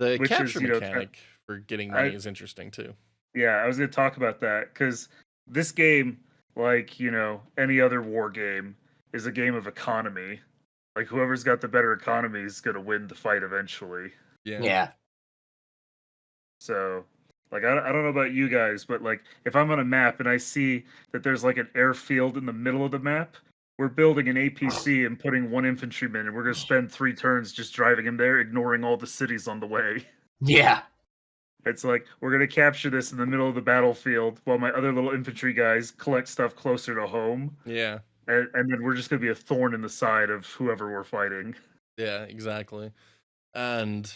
The Which is, capture you know, mechanic for getting money is interesting too. Yeah, I was going to talk about that because this game, like, you know, any other war game, is a game of economy. Like, whoever's got the better economy is going to win the fight eventually. Yeah. So, like, I don't know about you guys, but, like, if I'm on a map and I see that there's, like, an airfield in the middle of the map, we're building an APC and putting one infantryman, and we're going to spend 3 turns just driving him there, ignoring all the cities on the way. Yeah. It's like, we're going to capture this in the middle of the battlefield while my other little infantry guys collect stuff closer to home. Yeah. And then we're just going to be a thorn in the side of whoever we're fighting. Yeah, exactly. And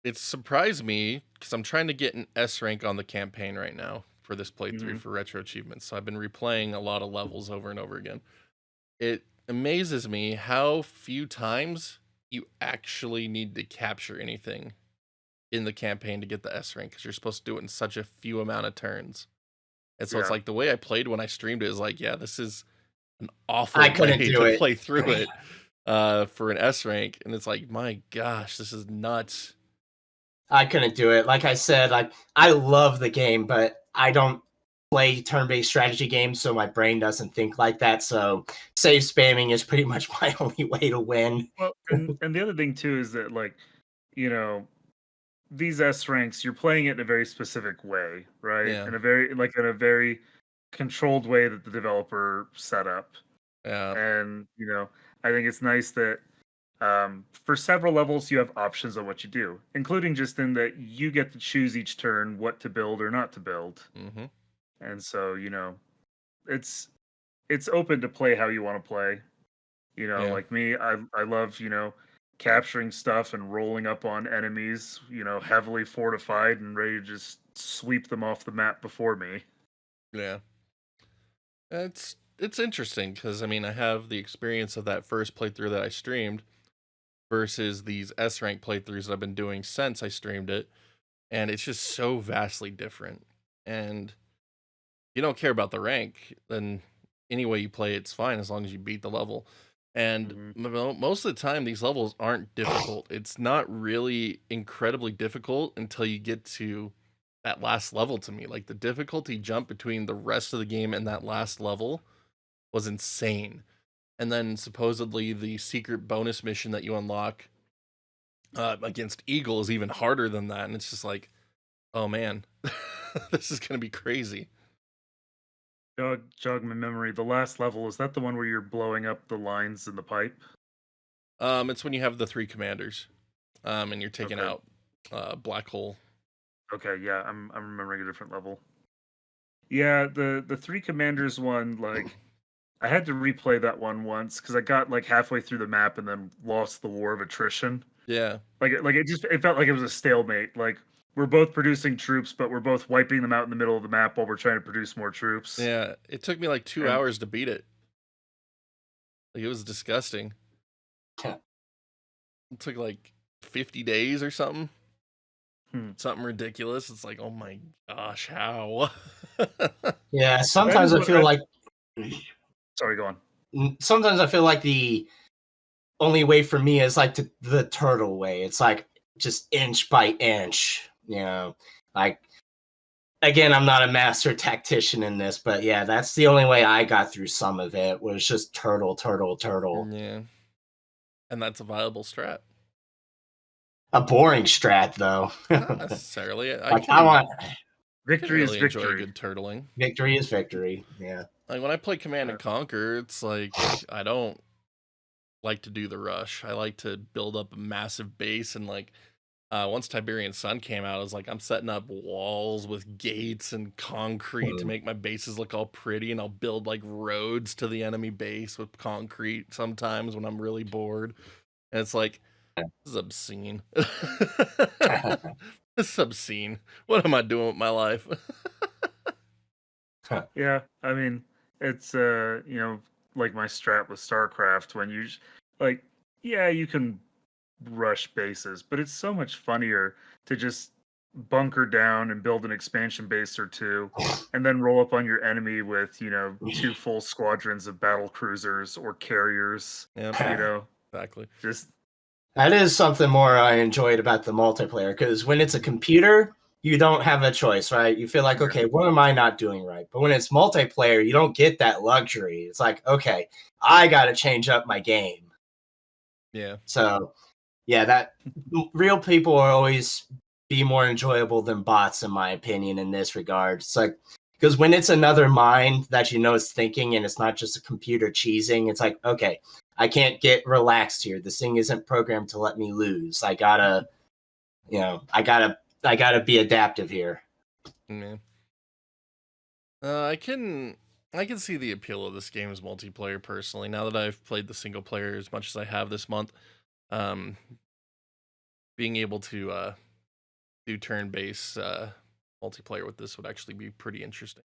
it surprised me because I'm trying to get an S rank on the campaign right now for this playthrough for retro achievements. So I've been replaying a lot of levels over and over again. It amazes me how few times you actually need to capture anything in the campaign to get the S rank, because you're supposed to do it in such a few amount of turns. And so it's Yeah. like the way I played when I streamed it is like, yeah, this is an awful I couldn't way do to it. play through it for an S rank. And it's like, my gosh, this is nuts. I couldn't do it. Like I said, I love the game, but I don't play turn-based strategy games, so my brain doesn't think like that. So save spamming is pretty much my only way to win. Well, and the other thing, too, is that, like, you know, these S ranks, you're playing it in a very specific way, right? Yeah. In a very controlled way that the developer set up. Yeah. And, you know, I think it's nice that for several levels you have options on what you do, including just in that you get to choose each turn what to build or not to build. Mm-hmm. And so, you know, it's open to play how you want to play. You know, Yeah. like me, I love, you know, capturing stuff and rolling up on enemies, you know, heavily fortified and ready to just sweep them off the map before me. Yeah. It's interesting because I mean I have the experience of that first playthrough that I streamed versus these S rank playthroughs that I've been doing since I streamed it, and it's just so vastly different. And you don't care about the rank, then any way you play it's fine as long as you beat the level. And most of the time these levels aren't difficult. It's not really incredibly difficult until you get to that last level. To me, like the difficulty jump between the rest of the game and that last level was insane. And then supposedly the secret bonus mission that you unlock against Eagle is even harder than that, and it's just like, oh man, this is gonna be crazy. Jog my memory. The last level, is that the one where you're blowing up the lines in the pipe? It's when you have the 3 commanders and you're taking Okay. out Black Hole. Okay, yeah, I'm remembering a different level. Yeah, the 3 commanders one, like, I had to replay that one once because I got like halfway through the map and then lost the war of attrition. Yeah. Like it felt like it was a stalemate. Like, we're both producing troops, but we're both wiping them out in the middle of the map while we're trying to produce more troops. Yeah, it took me like 2 And- hours to beat it. Like, it was disgusting. Yeah. It took like 50 days or something. Hmm. Something ridiculous. It's like, oh my gosh, how? Yeah, sometimes I what feel I- like Sorry, go on. sometimes I feel like the only way for me is like the turtle way. It's like just inch by inch, like, again, I'm not a master tactician in this, but yeah, that's the only way I got through some of it, was just turtle. Yeah. And that's a viable strat. A boring strat, though. Not necessarily. I want Victory really is victory. enjoy good turtling. victory is victory. Yeah. Like when I play Command and Conquer, it's like I don't like to do the rush. I like to build up a massive base, and like once Tiberian Sun came out, I was like, I'm setting up walls with gates and concrete to make my bases look all pretty, and I'll build like roads to the enemy base with concrete sometimes when I'm really bored. And it's like, this is obscene. This is obscene. What am I doing with my life? Yeah, I mean, it's like my strat with StarCraft, when you like, yeah, you can rush bases, but it's so much funnier to just bunker down and build an expansion base or two, and then roll up on your enemy with 2 full squadrons of battle cruisers or carriers. Yeah, exactly. Just That is something more I enjoyed about the multiplayer, because when it's a computer, you don't have a choice, right? You feel like, okay, what am I not doing right? But when it's multiplayer, you don't get that luxury. It's like, okay, I got to change up my game. Yeah. So, yeah, that real people will always be more enjoyable than bots, in my opinion, in this regard. It's like, because when it's another mind that is thinking, and it's not just a computer cheesing, it's like, okay, I can't get relaxed here. This thing isn't programmed to let me lose. I gotta be adaptive here. Yeah. I can see the appeal of this game's multiplayer personally. Now that I've played the single player as much as I have this month, being able to do turn-based multiplayer with this would actually be pretty interesting.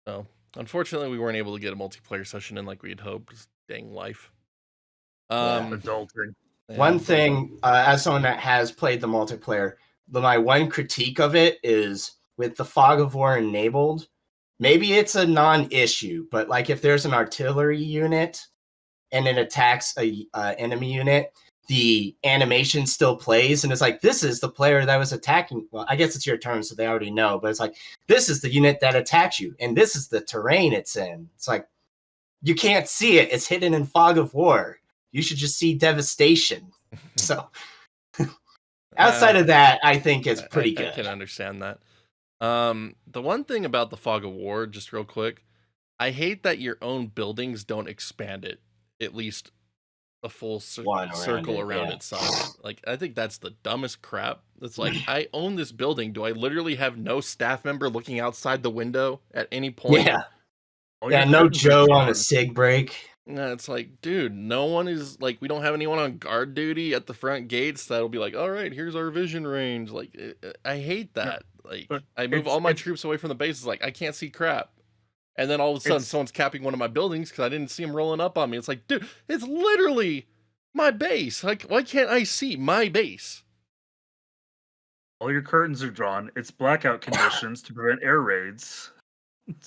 So, unfortunately, we weren't able to get a multiplayer session in like we had hoped. Dang life. adulting. One thing, as someone that has played the multiplayer, my one critique of it is with the fog of war enabled, maybe it's a non-issue, but like if there's an artillery unit and it attacks a enemy unit, the animation still plays, and it's like, this is the player that was attacking. Well, I guess it's your turn, so they already know, but it's like, this is the unit that attacked you, and this is the terrain it's in. It's like, you can't see it. It's hidden in fog of war. You should just see devastation. So outside of that, I think it's pretty good. I can understand that. The one thing about the fog of war, just real quick, I hate that your own buildings don't expand it at least a full circle around itself. Like, I think that's the dumbest crap. It's like, I own this building. Do I literally have no staff member looking outside the window at any point? Yeah. Yeah, no Joe on a sig break. Yeah, it's like, dude, no one is like, we don't have anyone on guard duty at the front gates that'll be like, all right, here's our vision range. Like, I hate that. Like, I move all my troops away from the base. It's like, I can't see crap. And then all of a sudden, someone's capping one of my buildings because I didn't see them rolling up on me. It's like, dude, it's literally my base. Like, why can't I see my base? All your curtains are drawn. It's blackout conditions to prevent air raids.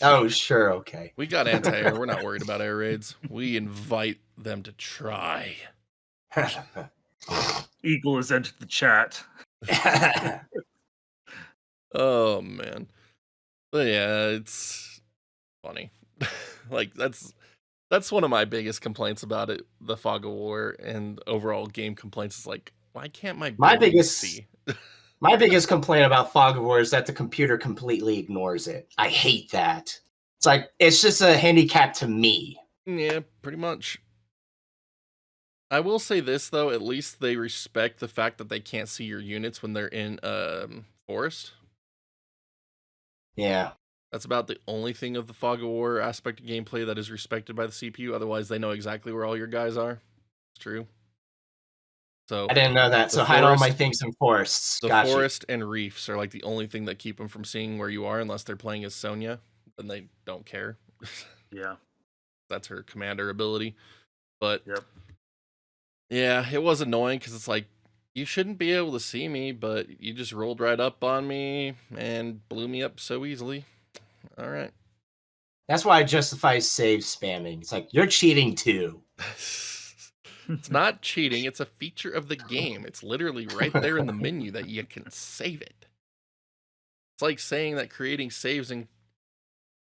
Oh, sure, okay. We got anti-air. We're not worried about air raids. We invite them to try. Eagle has entered the chat. Oh, man. But yeah, it's funny. Like, that's one of my biggest complaints about it, the fog of war, and overall game complaints is like, why can't my biggest see? My biggest complaint about fog of war is that the computer completely ignores it. I hate that. It's like, it's just a handicap to me. Yeah, pretty much. I will say this, though, at least they respect the fact that they can't see your units when they're in forest. Yeah. That's about the only thing of the fog of war aspect of gameplay that is respected by the CPU. Otherwise, they know exactly where all your guys are. It's true. So I didn't know that. So hide all my things in forests. The forest and reefs are like the only thing that keep them from seeing where you are, unless they're playing as Sonya. Then they don't care. Yeah. That's her commander ability. But yep. Yeah, it was annoying because it's like, you shouldn't be able to see me, but you just rolled right up on me and blew me up so easily. All right. That's why I justify save spamming. It's like, you're cheating too. It's not cheating. It's a feature of the game. It's literally right there in the menu that you can save it. It's like saying that creating saves in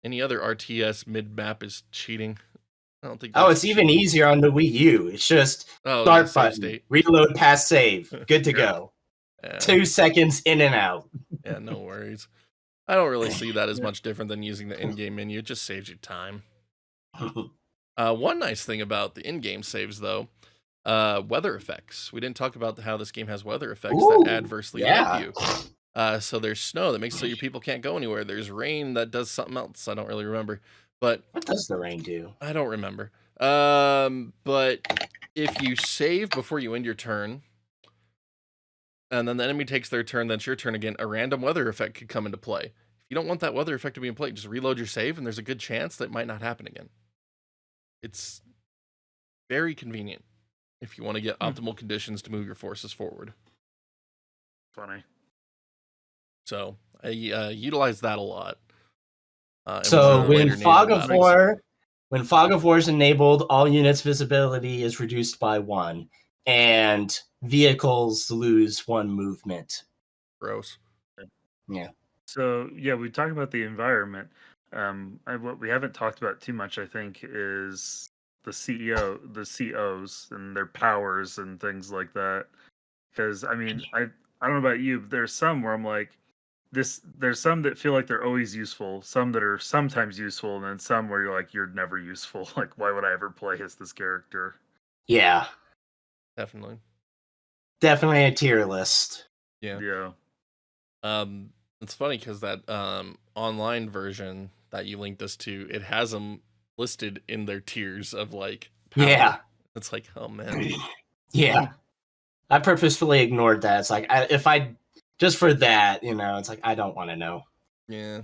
any other RTS mid-map is cheating. I don't think. Oh, it's even easier on the Wii U. It's just start button, state. reload past save, good to go. 2 seconds in and out. Yeah, no worries. I don't really see that as much different than using the in-game menu. It just saves you time. One nice thing about the in-game saves, though, weather effects. We didn't talk about how this game has weather effects that adversely help you. So there's snow that makes so your people can't go anywhere. There's rain that does something else. I don't really remember. But what does the rain do? I don't remember. But if you save before you end your turn, and then the enemy takes their turn, then it's your turn again, a random weather effect could come into play. If you don't want that weather effect to be in play, just reload your save, and there's a good chance that it might not happen again. It's very convenient if you want to get optimal conditions to move your forces forward. Funny. So I utilize that a lot. So when Fog of War is enabled, all units' visibility is reduced by 1, and vehicles lose 1 movement. Gross. Yeah. So yeah, we talked about the environment. What we haven't talked about too much, I think, is the COs and their powers and things like that. Because I mean, I don't know about you, but there's some where I'm like, there's some that feel like they're always useful, some that are sometimes useful, and then some where you're like, you're never useful. Like, why would I ever play as this character? Yeah. Definitely a tier list. Yeah. It's funny because that online version that you linked us to, it has them listed in their tiers of like power. Yeah. It's like, oh man. Yeah. I purposefully ignored that. It's like, if I just for that, it's like, I don't want to know. Yeah.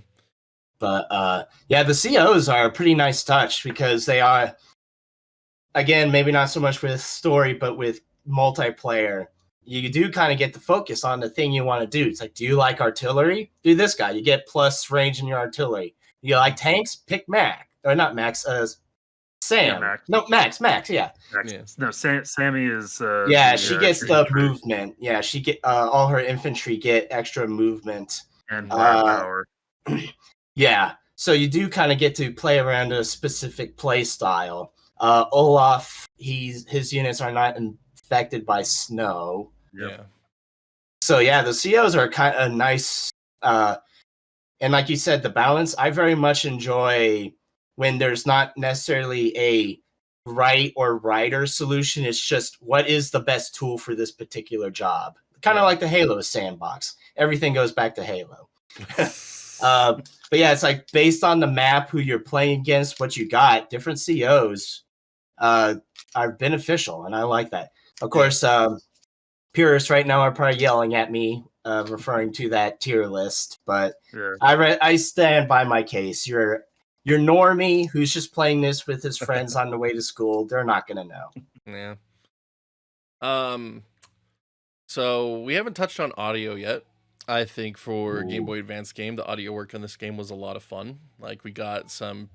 But yeah, the COs are a pretty nice touch because they are, again, maybe not so much with story, but with multiplayer, you do kind of get the focus on the thing you want to do. It's like, do you like artillery? Do this guy. You get plus range in your artillery. You like tanks? Pick Mac. Or not Max, Sam. Yeah, Max. No, Max, yeah. Yeah. No, Sammy is... she gets the movement. Yeah, she get all her infantry get extra movement. And power. Yeah, so you do kind of get to play around a specific play style. Olaf, his units are not infected by snow. Yeah. So yeah, the COs are kind of nice. And like you said, the balance, I very much enjoy when there's not necessarily a right or righter solution. It's just, what is the best tool for this particular job? Kind of like the Halo sandbox. Everything goes back to Halo. But yeah, it's like based on the map, who you're playing against, what you got, different COs are beneficial, and I like that. Of course, purists right now are probably yelling at me, referring to that tier list, but I stand by my case. Your normie who's just playing this with his friends on the way to school, they're not gonna know. Yeah. So we haven't touched on audio yet. I think for Game Boy Advance game, the audio work on this game was a lot of fun. Like, we got some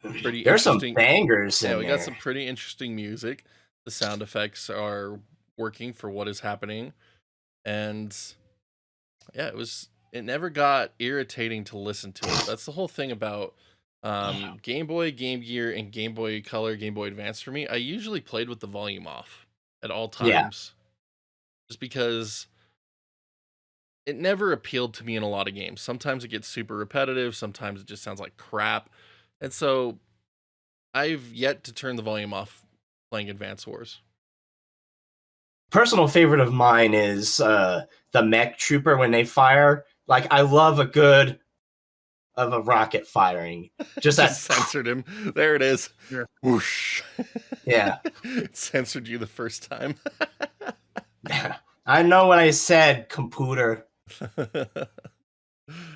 pretty There's some interesting bangers in Yeah, we there. got some pretty interesting music. The sound effects are working for what is happening. And yeah, it never got irritating to listen to it. That's the whole thing about Game Boy, Game Gear, and Game Boy Color, Game Boy Advance for me. I usually played with the volume off at all times. Just because it never appealed to me in a lot of games. Sometimes it gets super repetitive. Sometimes it just sounds like crap. And so I've yet to turn the volume off playing Advance Wars. Personal favorite of mine is the mech trooper when they fire. Like, I love a good of a rocket firing. Just that censored him. There it is. Yeah. Whoosh. Yeah. It censored you the first time. I know what I said, computer.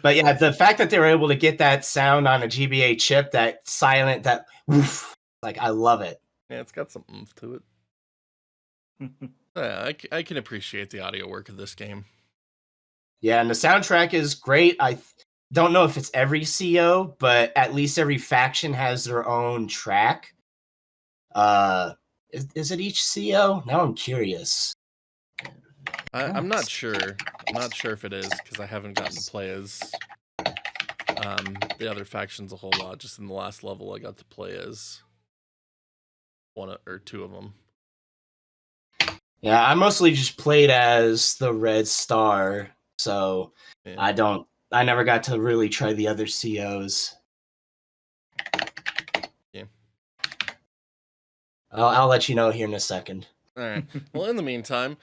But yeah, the fact that they were able to get that sound on a GBA chip, that silent, that woof, like, I love it. Yeah, it's got some oomph to it. Yeah, I can appreciate the audio work of this game. Yeah, and the soundtrack is great. don't know if it's every CO, but at least every faction has their own track. Is it each CO? Now I'm curious. I'm not sure. I'm not sure if it is because I haven't gotten to play as the other factions a whole lot. Just in the last level, I got to play as one or two of them. Yeah, I mostly just played as the Red Star, so Yeah. I never got to really try the other COs. Yeah. I'll let you know here in a second. All right. Well, in the meantime,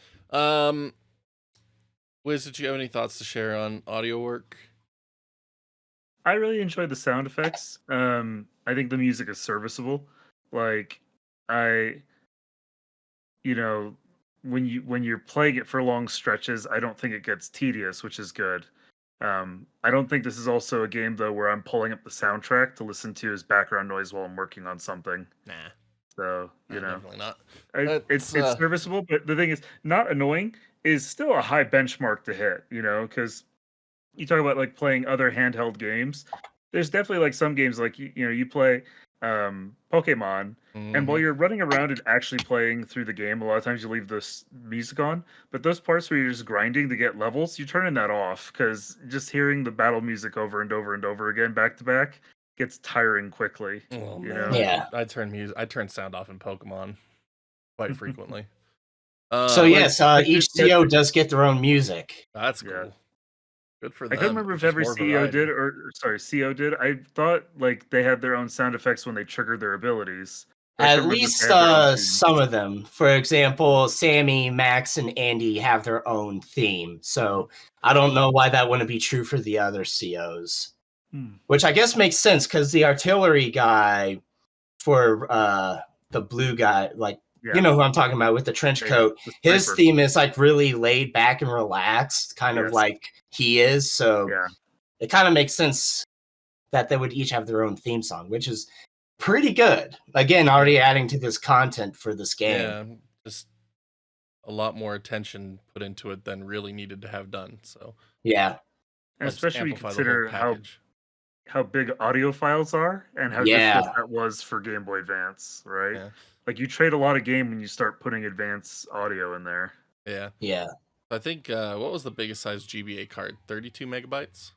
Wiz, did you have any thoughts to share on audio work? I really enjoyed the sound effects. I think the music is serviceable. Like, you know, when you're playing it for long stretches, I don't think it gets tedious, which is good. I don't think this is also a game though where I'm pulling up the soundtrack to listen to as background noise while I'm working on something. Nah. So Definitely not. it's serviceable, but the thing is, not annoying is still a high benchmark to hit. Because you talk about like playing other handheld games. There's definitely like some games like you play Pokemon, and while Mhm. you're running around and actually playing through the game, a lot of times you leave this music on. But those parts where you're just grinding to get levels, you turn that off because just hearing the battle music over and over and over again back to back gets tiring quickly. Oh You man, know? Yeah. I turn sound off in Pokemon quite frequently. So Like- yes, like each this- CO does get their own music. That's Yeah. cool. Good for I them. couldn't remember if Just every more CEO variety. did or sorry, CO did. I thought like they had their own sound effects when they triggered their abilities. But I At couldn't remember if least they had their own tunes. some of them. For example, Sammy, Max, and Andy have their own theme. So I don't know why that wouldn't be true for the other COs. Which I guess makes sense because the artillery guy for the blue guy, like Yeah. you know who I'm talking about with the trench Okay, coat, the his sniper. theme is like really laid back and relaxed, kind of Yes. like he is. So Yeah. it kind of makes sense that they would each have their own theme song, which is pretty good. Again, already adding to this content for this game. Yeah, just a lot more attention put into it than really needed to have done. So Yeah. And helps especially when you amplify the whole consider package. how big audio files are and how Yeah. difficult that was for Game Boy Advance, right? Yeah. Like you trade a lot of game when you start putting advanced audio in there. Yeah. Yeah. I think what was the biggest size GBA card? 32 megabytes.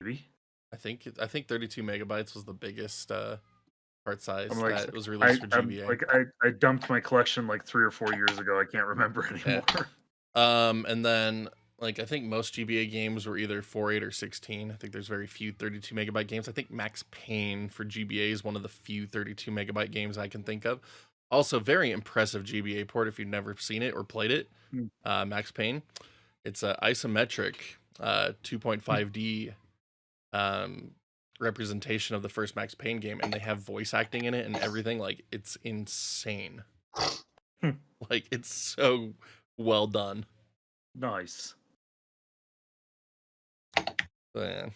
Maybe. I think 32 megabytes was the biggest card size I'm like, that was released for GBA. I dumped my collection like 3 or 4 years ago. I can't remember anymore. And then like I think most GBA games were either 4.8 or 16. I think there's very few 32 megabyte games. I think Max Payne for GBA is one of the few 32 megabyte games I can think of. Also, very impressive GBA port if you've never seen it or played it. Max Payne. It's a isometric 2.5D representation of the first Max Payne game, and they have voice acting in it and everything. Like it's insane. Like it's so well done. Nice. Yeah.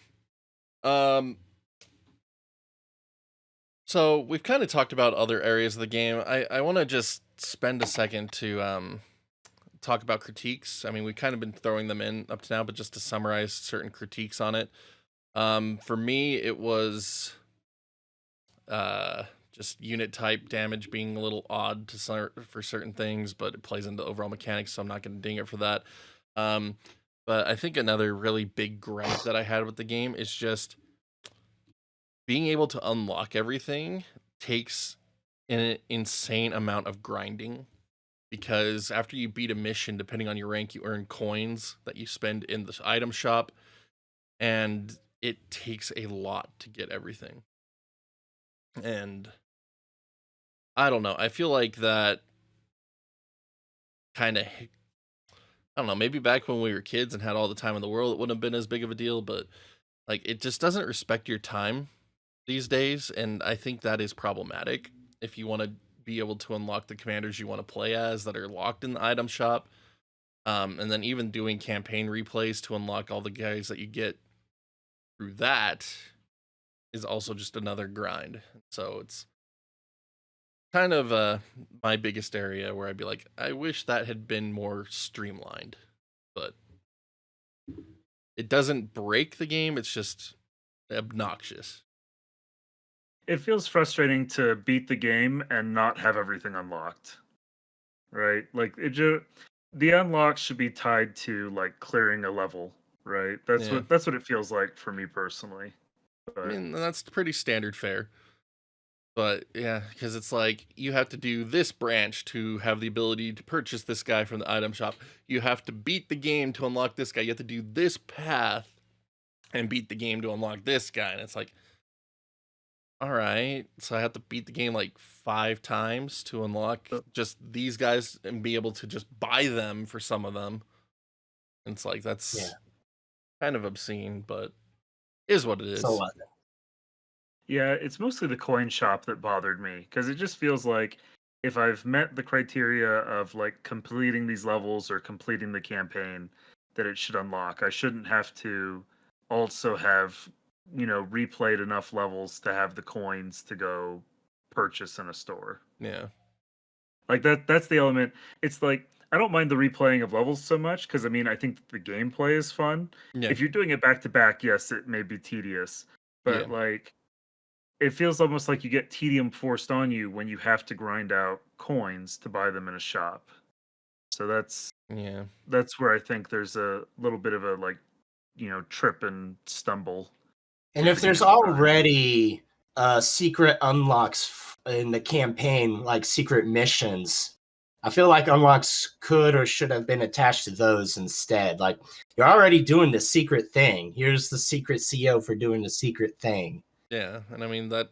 So we've kind of talked about other areas of the game. I want to just spend a second to talk about critiques. I mean, we've kind of been throwing them in up to now, but just to summarize certain critiques on it. For me, it was just unit type damage being a little odd for certain things, but it plays into overall mechanics, so I'm not going to ding it for that. But I think another really big gripe that I had with the game is just being able to unlock everything takes an insane amount of grinding, because after you beat a mission, depending on your rank, you earn coins that you spend in the item shop, and it takes a lot to get everything. And I don't know, I feel like that kind of, I don't know, maybe back when we were kids and had all the time in the world, it wouldn't have been as big of a deal, but like it just doesn't respect your time these days, and I think that is problematic if you want to be able to unlock the commanders you want to play as that are locked in the item shop. And then even doing campaign replays to unlock all the guys that you get through that is also just another grind. So it's kind of my biggest area where I'd be like, I wish that had been more streamlined. But it doesn't break the game. It's just obnoxious. It feels frustrating to beat the game and not have everything unlocked, right? Like the unlocks should be tied to like clearing a level, right? Yeah. That's what it feels like for me personally. I But mean, that's pretty standard fare. But yeah, because it's like you have to do this branch to have the ability to purchase this guy from the item shop. You have to beat the game to unlock this guy. You have to do this path and beat the game to unlock this guy. And it's like, all right, so I have to beat the game like 5 times to unlock just these guys and be able to just buy them for some of them. And it's like, that's kind of obscene, but is what it is. So what? yeah, it's mostly the coin shop that bothered me because it just feels like if I've met the criteria of like completing these levels or completing the campaign that it should unlock, I shouldn't have to also have, replayed enough levels to have the coins to go purchase in a store. Yeah. Like that's the element. It's like I don't mind the replaying of levels so much because I mean I think that the gameplay is fun. Yeah. If you're doing it back to back, yes, it may be tedious, but Yeah. like it feels almost like you get tedium forced on you when you have to grind out coins to buy them in a shop. So that's where I think there's a little bit of a like, trip and stumble. And if there's already secret unlocks in the campaign, like secret missions, I feel like unlocks could or should have been attached to those instead. Like, you're already doing the secret thing. Here's the secret CO for doing the secret thing. Yeah, and I mean that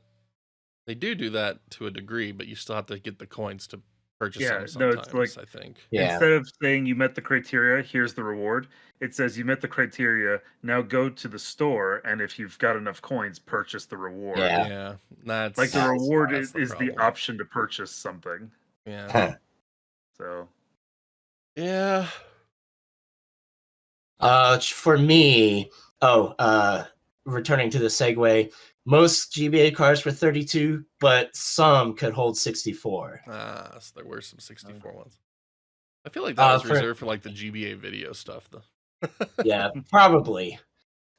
they do that to a degree, but you still have to get the coins to purchase them sometimes, it's like, I think. Yeah. Instead of saying you met the criteria, here's the reward, it says you met the criteria, now go to the store, and if you've got enough coins, purchase the reward. Yeah, that's like the reward that's is the problem. option to purchase something. Yeah. So yeah. For me, returning to the segue, most GBA cards were 32, but some could hold 64. So there were some 64 ones. I feel like that was reserved for like the GBA video stuff, though. Yeah, probably.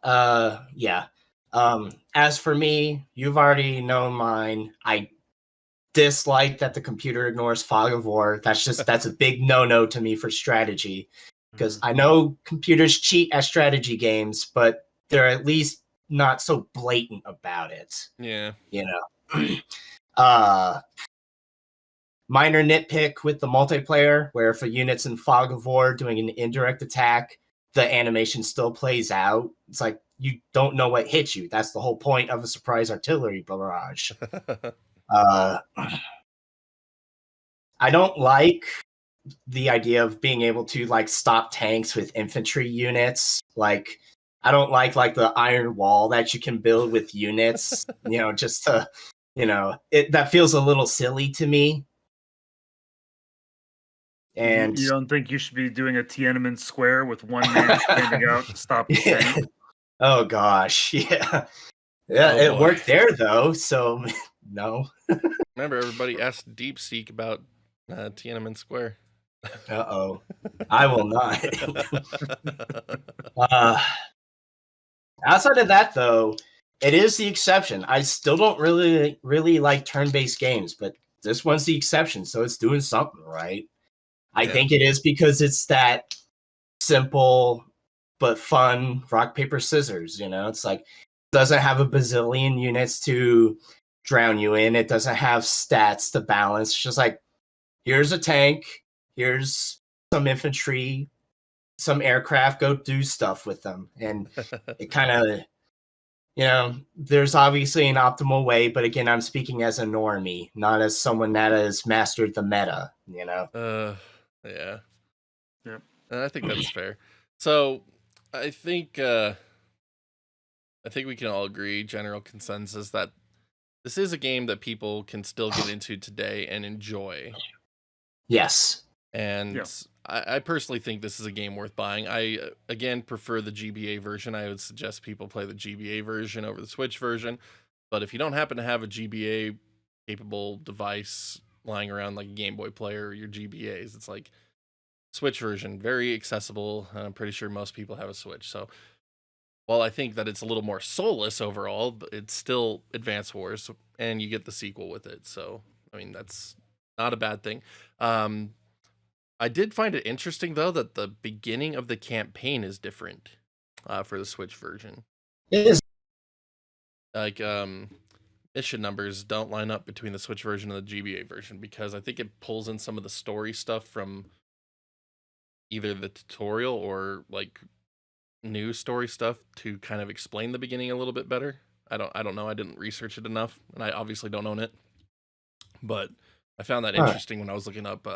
Yeah. As for me, you've already known mine. I dislike that the computer ignores Fog of War. That's a big no-no to me for strategy. Because I know computers cheat at strategy games, but they're at least not so blatant about it. Yeah. Minor nitpick with the multiplayer, where if a unit's in Fog of War doing an indirect attack, the animation still plays out. It's like you don't know what hits you. That's the whole point of a surprise artillery barrage. I don't like the idea of being able to like stop tanks with infantry units. Like, I don't like the iron wall that you can build with units, just to, that feels a little silly to me. And you don't think you should be doing a Tiananmen Square with one man standing out to stop the tank? Oh gosh, yeah. It worked there though, so no. Remember, everybody asked DeepSeek about Tiananmen Square. Uh-oh. I will not. Outside of that, though, it is the exception. I still don't really like turn-based games, but this one's the exception, so it's doing something right. I think it is because it's that simple but fun rock, paper, scissors, It's like, it doesn't have a bazillion units to drown you in. It doesn't have stats to balance. It's just like, here's a tank, here's some infantry, some aircraft, go do stuff with them. And it kind of, there's obviously an optimal way, but again, I'm speaking as a normie, not as someone that has mastered the meta, Yeah. Yep. And I think that's fair. So I think we can all agree, general consensus, that this is a game that people can still get into today and enjoy. Yes. And I personally think this is a game worth buying. I, again, prefer the GBA version. I would suggest people play the GBA version over the Switch version. But if you don't happen to have a GBA-capable device lying around like a Game Boy player or your GBAs, it's like Switch version, very accessible. I'm pretty sure most people have a Switch. So while I think that it's a little more soulless overall, but it's still Advance Wars, and you get the sequel with it. So, I mean, that's not a bad thing. I did find it interesting, though, that the beginning of the campaign is different for the Switch version. It is. Like, mission numbers don't line up between the Switch version and the GBA version, because I think it pulls in some of the story stuff from either the tutorial or, like, new story stuff to kind of explain the beginning a little bit better. I don't know. I didn't research it enough, and I obviously don't own it. But I found that interesting when I was looking up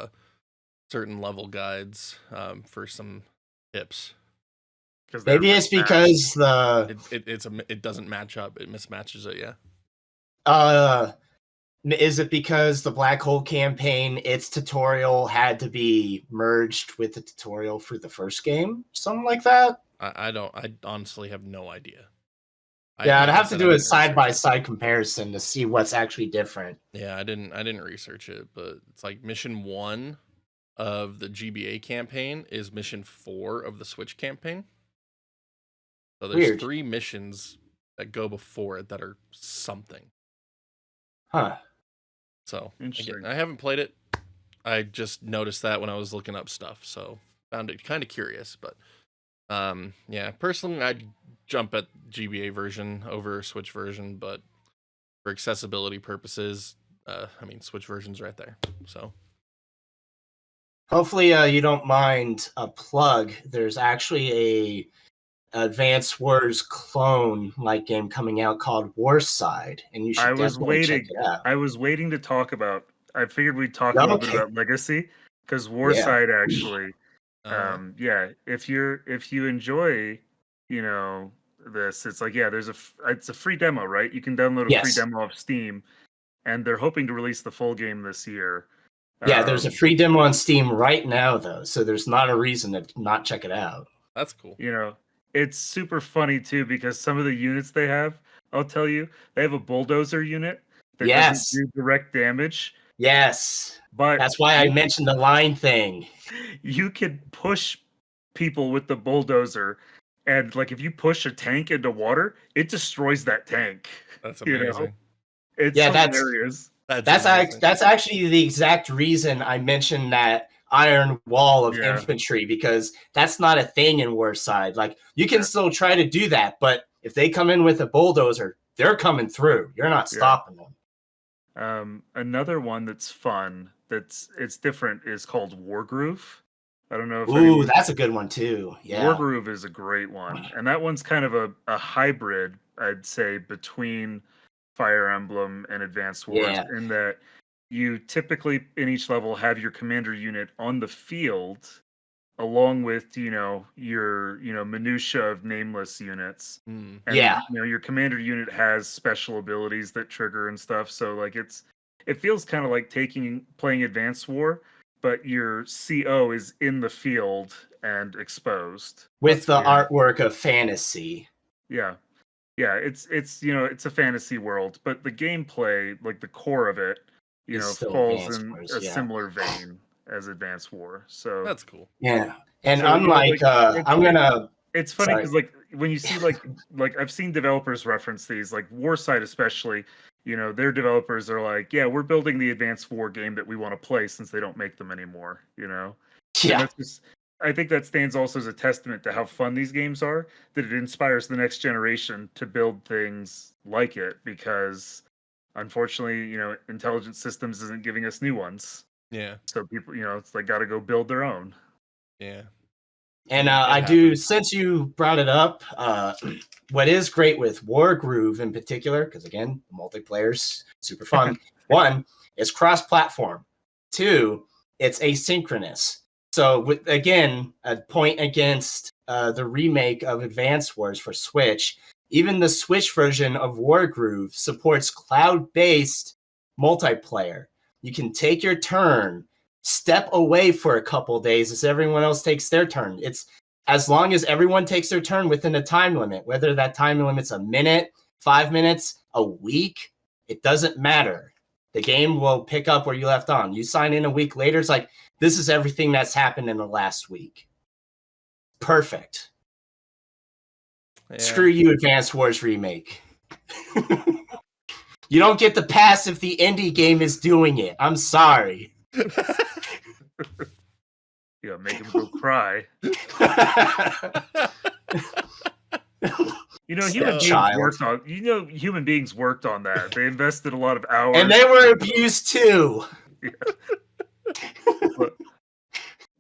certain level guides for some tips. Maybe it's because it doesn't match up. It mismatches it. Yeah. Is it because the Black Hole campaign, its tutorial had to be merged with the tutorial for the first game? Something like that? I honestly have no idea. Yeah, I'd have to do a side-by-side comparison to see what's actually different. Yeah, I didn't research it, but it's like mission 1 of the GBA campaign is mission 4 of the Switch campaign. So there's 3 missions that go before it that are something. Huh. So again, I haven't played it. I just noticed that when I was looking up stuff, so found it kind of curious. But yeah, personally, I'd jump at GBA version over Switch version, but for accessibility purposes, I mean, Switch version's right there. So hopefully you don't mind a plug. There's actually a Advance Wars clone like game coming out called Warside, and you should definitely check it out. I was waiting to talk about. I figured we'd talk a little bit about Legacy, because Warside actually, yeah. If you enjoy, this, it's like, it's a free demo, right? You can download a free demo off Steam, and they're hoping to release the full game this year. Yeah, there's a free demo on Steam right now, though, so there's not a reason to not check it out. That's cool. It's super funny, too, because some of the units they have, I'll tell you, they have a bulldozer unit that doesn't do direct damage. Yes. But that's why I mentioned the line thing. You can push people with the bulldozer, and like if you push a tank into water, it destroys that tank. That's amazing. It's hilarious. That's actually the exact reason I mentioned that iron wall of infantry, because that's not a thing in Warside. Like, you can still try to do that, but if they come in with a bulldozer, they're coming through. You're not stopping them. Another one that's fun, it's different, is called Wargroove. I don't know if Ooh, that's a good one too. Yeah. Wargroove is a great one. And that one's kind of a hybrid, I'd say, between Fire Emblem and Advanced Wars, in that you typically in each level have your commander unit on the field, along with your minutia of nameless units. And your commander unit has special abilities that trigger and stuff. So like it feels kind of like playing Advanced War, but your CO is in the field and exposed with the artwork of fantasy. Yeah, it's a fantasy world, but the gameplay, like the core of it, falls in a similar vein as Advanced War. So that's cool. Yeah, and unlike it's funny because like when you see like I've seen developers reference these, like Warside especially. Their developers are like, yeah, we're building the Advanced War game that we want to play since they don't make them anymore. Yeah. I think that stands also as a testament to how fun these games are, that it inspires the next generation to build things like it, because unfortunately, Intelligent Systems isn't giving us new ones. Yeah. So people, it's like got to go build their own. Yeah. And I do, since you brought it up, what is great with Wargroove in particular, because again, multiplayer's super fun. 1, it's cross-platform. 2, it's asynchronous. So again, a point against the remake of Advance Wars for Switch. Even the Switch version of Wargroove supports cloud-based multiplayer. You can take your turn, step away for a couple days as everyone else takes their turn. It's as long as everyone takes their turn within a time limit, whether that time limit's a minute, 5 minutes, a week, it doesn't matter. The game will pick up where you left on. You sign in a week later, it's like, this is everything that's happened in the last week. Perfect. Screw you, Advance Wars Remake. You don't get the pass if the indie game is doing it. I'm sorry. Yeah, make him go cry. Human beings worked on that. They invested a lot of hours. And they were abused too. Yeah.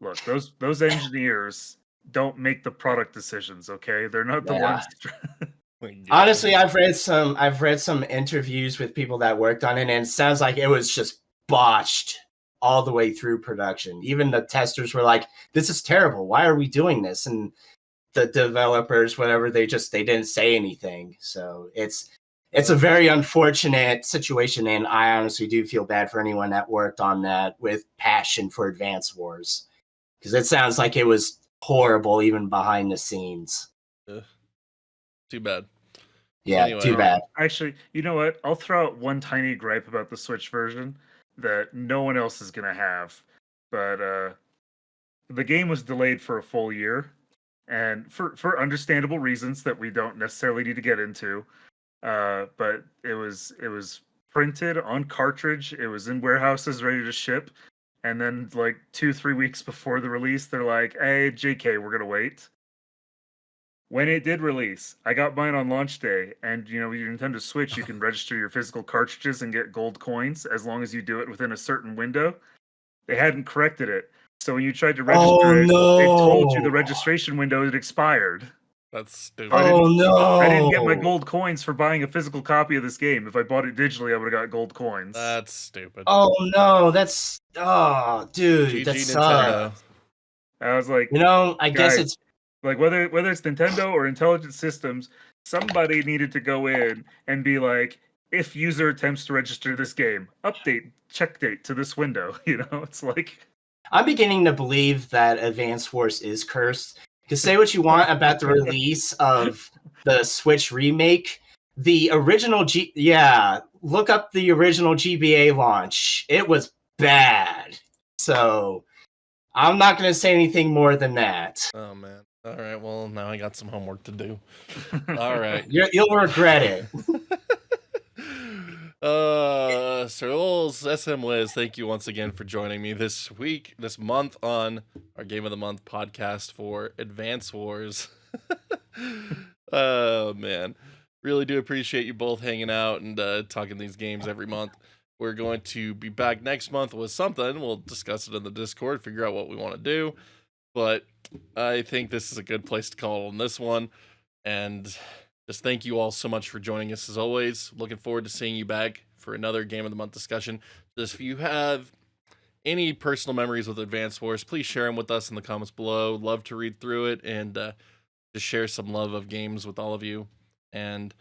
Look, those engineers don't make the product decisions, okay? They're not the ones. Honestly, I've read some interviews with people that worked on it, and it sounds like it was just botched all the way through production. Even the testers were like, "This is terrible. Why are we doing this?" And the developers, whatever, they didn't say anything. So it's a very unfortunate situation, and I honestly do feel bad for anyone that worked on that with passion for Advance Wars, because it sounds like it was horrible even behind the scenes. Too bad. Yeah, anyway, too bad. Actually, you know what? I'll throw out one tiny gripe about the Switch version that no one else is going to have. But the game was delayed for a full year, and for understandable reasons that we don't necessarily need to get into. But it was printed on cartridge. It was in warehouses ready to ship. And then like 2-3 weeks before the release, they're like, "Hey, JK, we're going to wait." When it did release, I got mine on launch day, and with your Nintendo Switch, you can register your physical cartridges and get gold coins as long as you do it within a certain window. They hadn't corrected it, so when you tried to register it told you the registration window had expired. That's stupid. I didn't get my gold coins for buying a physical copy of this game. If I bought it digitally, I would have got gold coins. That's stupid. Oh no, dude, GG that Nintendo. sucks. I was like, I guess it's like whether it's Nintendo or Intelligent Systems, somebody needed to go in and be like, if user attempts to register this game, update check date to this window. It's like, I'm beginning to believe that Advance Wars is cursed. Because say what you want about the release of the Switch remake, the original look up the original GBA launch. It was bad. So I'm not going to say anything more than that. Oh man. All right, well, now I got some homework to do. All right. You'll regret it. SirLolz, SMWiz, thank you once again for joining me this month on our Game of the Month podcast for Advance Wars. Oh, man. Really do appreciate you both hanging out and talking these games every month. We're going to be back next month with something. We'll discuss it in the Discord, figure out what we want to do. But I think this is a good place to call on this one. And just thank you all so much for joining us as always. Looking forward to seeing you back for another Game of the Month discussion. Just if you have any personal memories with Advance Wars, please share them with us in the comments below. Love to read through it and just share some love of games with all of you. And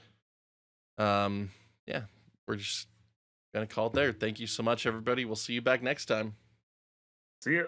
yeah, we're just going to call it there. Thank you so much, everybody. We'll see you back next time. See ya.